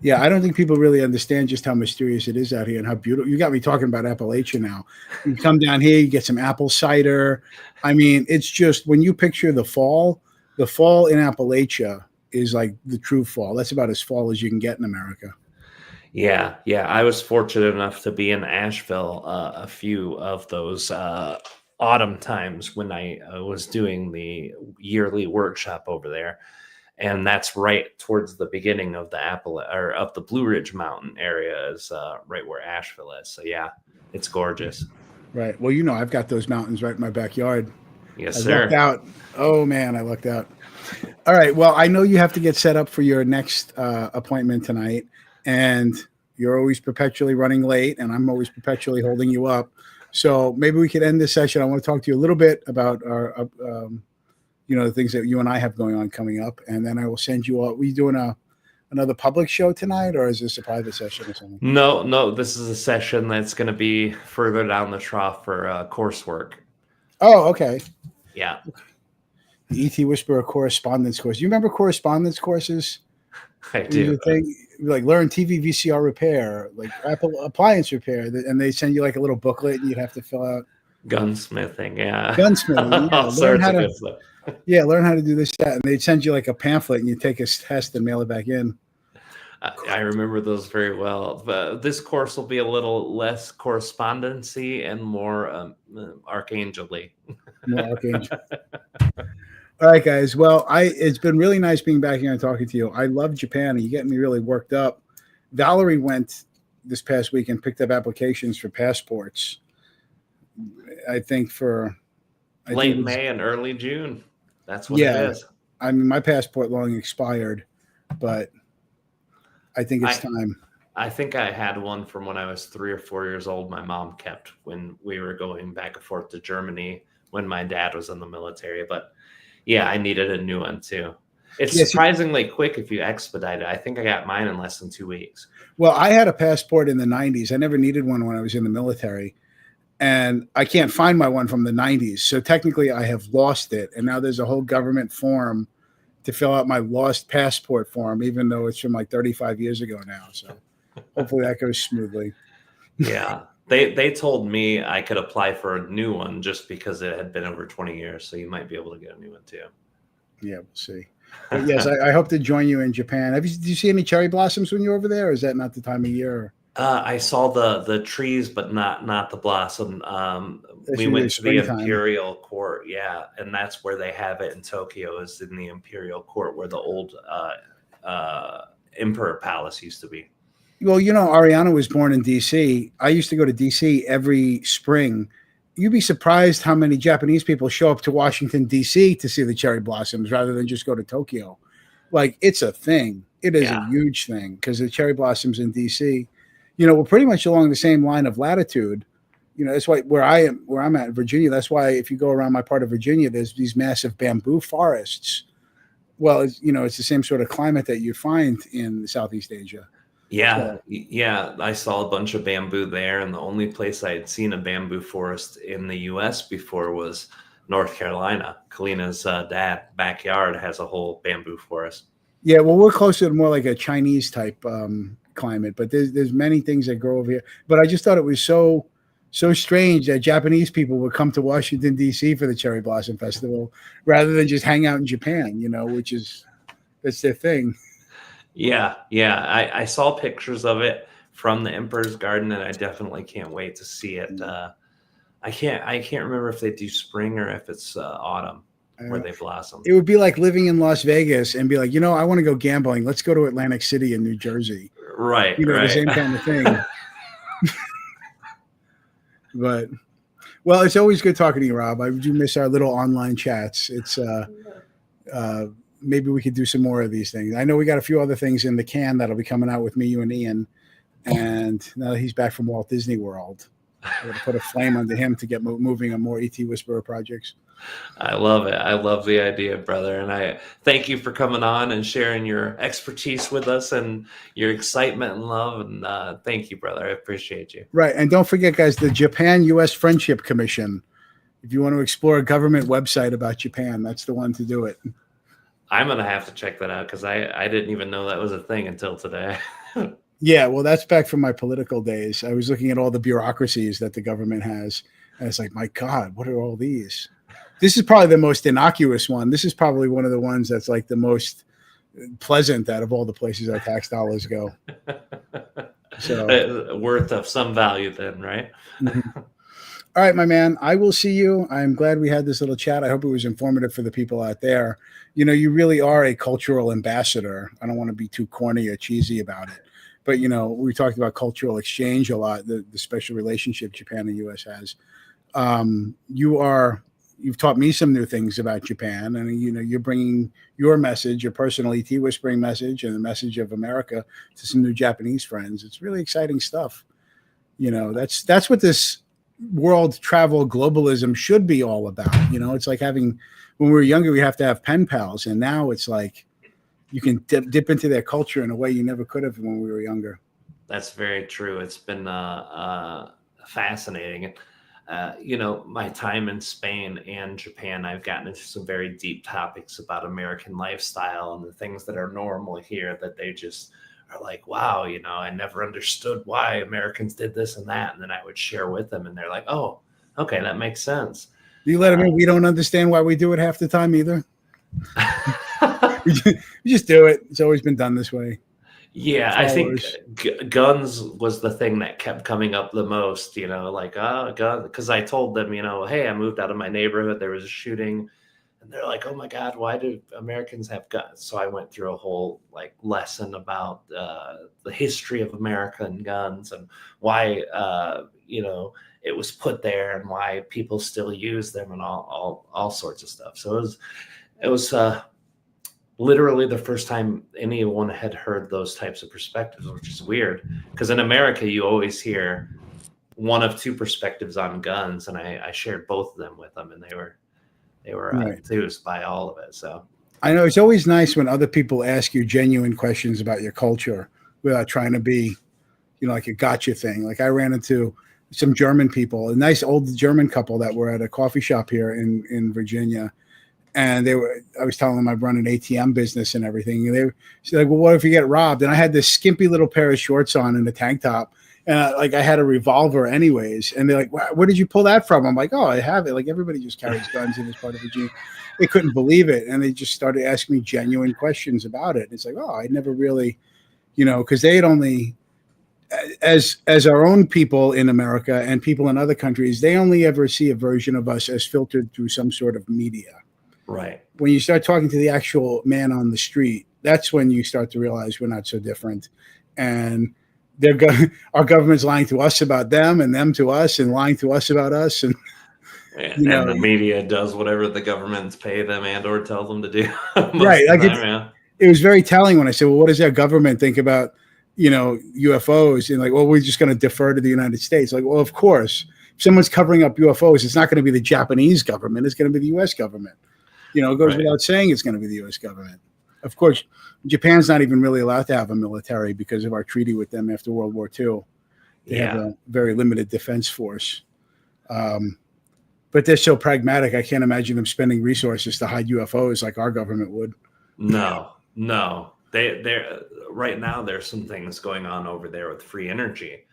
Yeah, I don't think people really understand just how mysterious it is out here and how beautiful. You got me talking about Appalachia now. You come down here, you get some apple cider. I mean, it's just when you picture the fall in Appalachia is like the true fall. That's about as fall as you can get in America. Yeah, yeah. I was fortunate enough to be in Asheville a few of those autumn times when I was doing the yearly workshop over there, and that's right towards the beginning of the or of the Blue Ridge Mountain area is right where Asheville is. So yeah, it's gorgeous. Right. Well, you know, I've got those mountains right in my backyard. Yes, I lucked sir. out. Oh man, I lucked out. All right. Well, I know you have to get set up for your next appointment tonight, and you're always perpetually running late, and I'm always perpetually holding you up. So maybe we could end this session. I want to talk to you a little bit about our, the things that you and I have going on coming up, and then I will send you all. Are we doing another public show tonight, or is this a private session or something? No, no. This is a session that's going to be further down the trough for coursework. Oh, okay. Yeah. The ET Whisperer correspondence course. You remember correspondence courses? I do. Like learn TV VCR repair, like Apple appliance repair, and they send you like a little booklet and you'd have to fill out. Gunsmithing, yeah. Gunsmithing, yeah. All sorts of good stuff. Yeah, learn how to do this, that, and they'd send you like a pamphlet and you take a test and mail it back in. I remember those very well. But this course will be a little less correspondency and more archangel-y. More archangel. All right, guys. Well, it's been really nice being back here and talking to you. I love Japan, and you get me really worked up. Valerie went this past week and picked up applications for passports. I think late May and early June. That's what it is. I mean, my passport long expired, but I think it's time. I think I had one from when I was 3 or 4 years old. My mom kept when we were going back and forth to Germany when my dad was in the military. But yeah, I needed a new one too. It's surprisingly quick if you expedite it. I think I got mine in less than 2 weeks. Well, I had a passport in the 90s. I never needed one when I was in the military. And I can't find my one from the 90s. So technically I have lost it. And now there's a whole government form to fill out my lost passport form, even though it's from like 35 years ago now. So hopefully that goes smoothly. Yeah. They told me I could apply for a new one just because it had been over 20 years. So you might be able to get a new one too. Yeah, we'll see. But yes, I hope to join you in Japan. Did you see any cherry blossoms when you were over there? Or is that not the time of year? I saw the trees, but not the blossom. We went to the Imperial Court, yeah, and that's where they have it in Tokyo. Is in the Imperial Court where the old Emperor Palace used to be. Well, you know, Ariana was born in D.C. I used to go to D.C. every spring. You'd be surprised how many Japanese people show up to Washington, D.C. to see the cherry blossoms rather than just go to Tokyo. Like, it's a thing. It is a huge thing because the cherry blossoms in D.C., you know, we're pretty much along the same line of latitude. You know, that's why where I'm at, Virginia, that's why if you go around my part of Virginia, there's these massive bamboo forests. Well, it's the same sort of climate that you find in Southeast Asia. Yeah, yeah. I saw a bunch of bamboo there, and the only place I had seen a bamboo forest in the U.S. before was North Carolina. Kalina's backyard has a whole bamboo forest. Yeah, well, we're closer to more like a Chinese type climate, but there's many things that grow over here. But I just thought it was so strange that Japanese people would come to Washington, D.C. for the Cherry Blossom Festival rather than just hang out in Japan, you know, that's their thing. Yeah. I saw pictures of it from the Emperor's Garden, and I definitely can't wait to see it. I can't remember if they do spring or if it's autumn where they blossom. It would be like living in Las Vegas and be like, you know, I want to go gambling. Let's go to Atlantic City in New Jersey. Right. You know, right. The same kind of thing. But, well, it's always good talking to you, Rob. I do miss our little online chats. It's maybe we could do some more of these things. I know we got a few other things in the can that'll be coming out with me, you, and Ian. And now that he's back from Walt Disney World, I'm going to put a flame under him to get moving on more ET Whisperer projects. I love it. I love the idea, brother. And I thank you for coming on and sharing your expertise with us and your excitement and love. And thank you, brother. I appreciate you. Right. And don't forget, guys, the Japan-U.S. Friendship Commission. If you want to explore a government website about Japan, that's the one to do it. I'm gonna have to check that out because I didn't even know that was a thing until today. Yeah, well, that's back from my political days. I was looking at all the bureaucracies that the government has, and it's like, my God, what are all these? This is probably the most innocuous one. This is probably one of the ones that's like the most pleasant out of all the places our tax dollars go. So Worth of some value then, right? mhm. All right, my man. I will see you. I'm glad we had this little chat. I hope it was informative for the people out there. You really are a cultural ambassador. I don't want to be too corny or cheesy about it, but we talked about cultural exchange a lot, the special relationship Japan and the U.S. has. You've taught me some new things about Japan, and you're bringing your message, your personal ET whispering message, and the message of America to some new Japanese friends. It's really exciting stuff. That's what this world travel globalism should be all about. It's like when we were younger, we have to have pen pals, and now it's like you can dip into their culture in a way you never could have when we were younger. That's very true. It's been fascinating. My time in Spain and Japan, I've gotten into some very deep topics about American lifestyle and the things that are normal here that they just are like, wow, I never understood why Americans did this and that. And then I would share with them and they're like, oh, okay, that makes sense. You let them in. We don't understand why we do it half the time either. we just do it. It's always been done this way. Yeah, I think guns was the thing that kept coming up the most, gun, because I told them, hey, I moved out of my neighborhood. There was a shooting. And they're like, oh my God, why do Americans have guns? So I went through a whole lesson about the history of America and guns and why, it was put there and why people still use them and all sorts of stuff. So it was literally the first time anyone had heard those types of perspectives, which is weird because in America, you always hear one of two perspectives on guns. And I shared both of them with them and they were right. enthused by all of it. So I know it's always nice when other people ask you genuine questions about your culture without trying to be, like a gotcha thing. Like I ran into some German people, a nice old German couple that were at a coffee shop here in Virginia. And I was telling them I'd run an ATM business and everything. And they were like, well, what if you get robbed? And I had this skimpy little pair of shorts on and a tank top. And I had a revolver anyways. And they're like, where did you pull that from? I'm like, oh, I have it. Like everybody just carries guns in this part of Virginia. They couldn't believe it. And they just started asking me genuine questions about it. It's like, oh, I never really, because they had only, as our own people in America and people in other countries, they only ever see a version of us as filtered through some sort of media. Right. When you start talking to the actual man on the street, that's when you start to realize we're not so different. And our government's lying to us about them and them to us and lying to us about us. And, and the media does whatever the governments pay them and or tell them to do. Right. It was very telling when I said, well, what does our government think about, UFOs? And well, we're just going to defer to the United States. Like, well, of course, if someone's covering up UFOs, it's not going to be the Japanese government. It's going to be the U.S. government. It goes right without saying it's going to be the U.S. government. Of course, Japan's not even really allowed to have a military because of our treaty with them after World War II. They have a very limited defense force. But they're so pragmatic, I can't imagine them spending resources to hide UFOs like our government would. No. They're right now, there's some things going on over there with free energy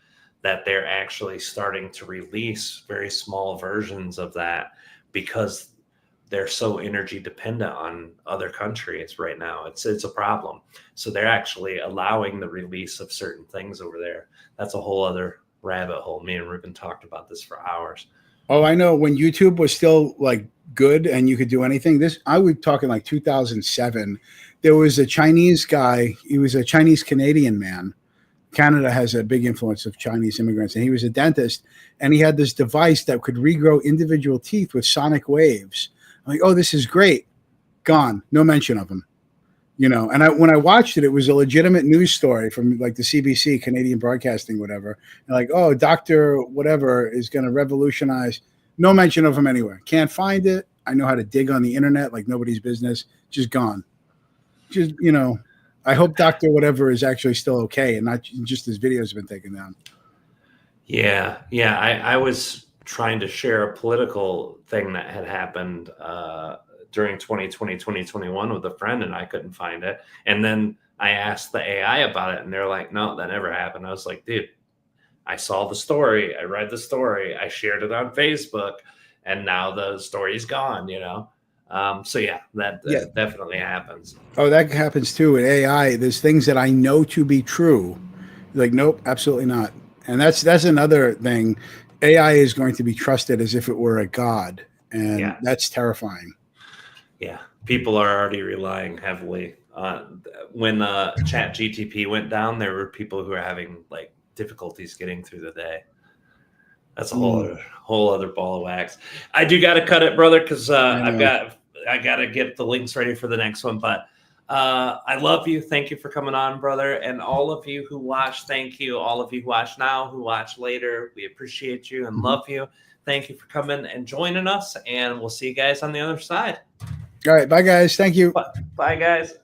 that they're actually starting to release very small versions of that because they're so energy dependent on other countries right now. It's a problem. So they're actually allowing the release of certain things over there. That's a whole other rabbit hole. Me and Ruben talked about this for hours. Oh, I know. When YouTube was still good and you could do anything, I was talking 2007. There was a Chinese guy. He was a Chinese Canadian man. Canada has a big influence of Chinese immigrants, and he was a dentist. And he had this device that could regrow individual teeth with sonic waves. I'm like, oh, this is great. Gone. No mention of him. And when I watched it, it was a legitimate news story from the CBC, Canadian Broadcasting, whatever. And oh, Dr. whatever is going to revolutionize. No mention of him anywhere. Can't find it. I know how to dig on the internet like nobody's business. Just gone. Just, I hope Dr. whatever is actually still okay and not just his videos have been taken down. Yeah. I was trying to share a political thing that had happened during 2020, 2021 with a friend, and I couldn't find it. And then I asked the AI about it, and they're like, no, that never happened. I was like, dude, I saw the story. I read the story. I shared it on Facebook, and now the story's gone, you know? So yeah, that definitely happens. Oh, that happens too with AI. There's things that I know to be true. Like, nope, absolutely not. And that's another thing. AI is going to be trusted as if it were a god, and that's terrifying. Yeah, people are already relying heavily on when Chat GTP went down. There were people who were having like difficulties getting through the day. That's a whole other ball of wax. I do got to cut it, brother, because I got to get the links ready for the next one. But I love you. Thank you for coming on, brother. And all of you who watch, thank you. All of you who watch now, who watch later, we appreciate you and love you. Thank you for coming and joining us. And we'll see you guys on the other side. All right. Bye, guys. Thank you. Bye, guys.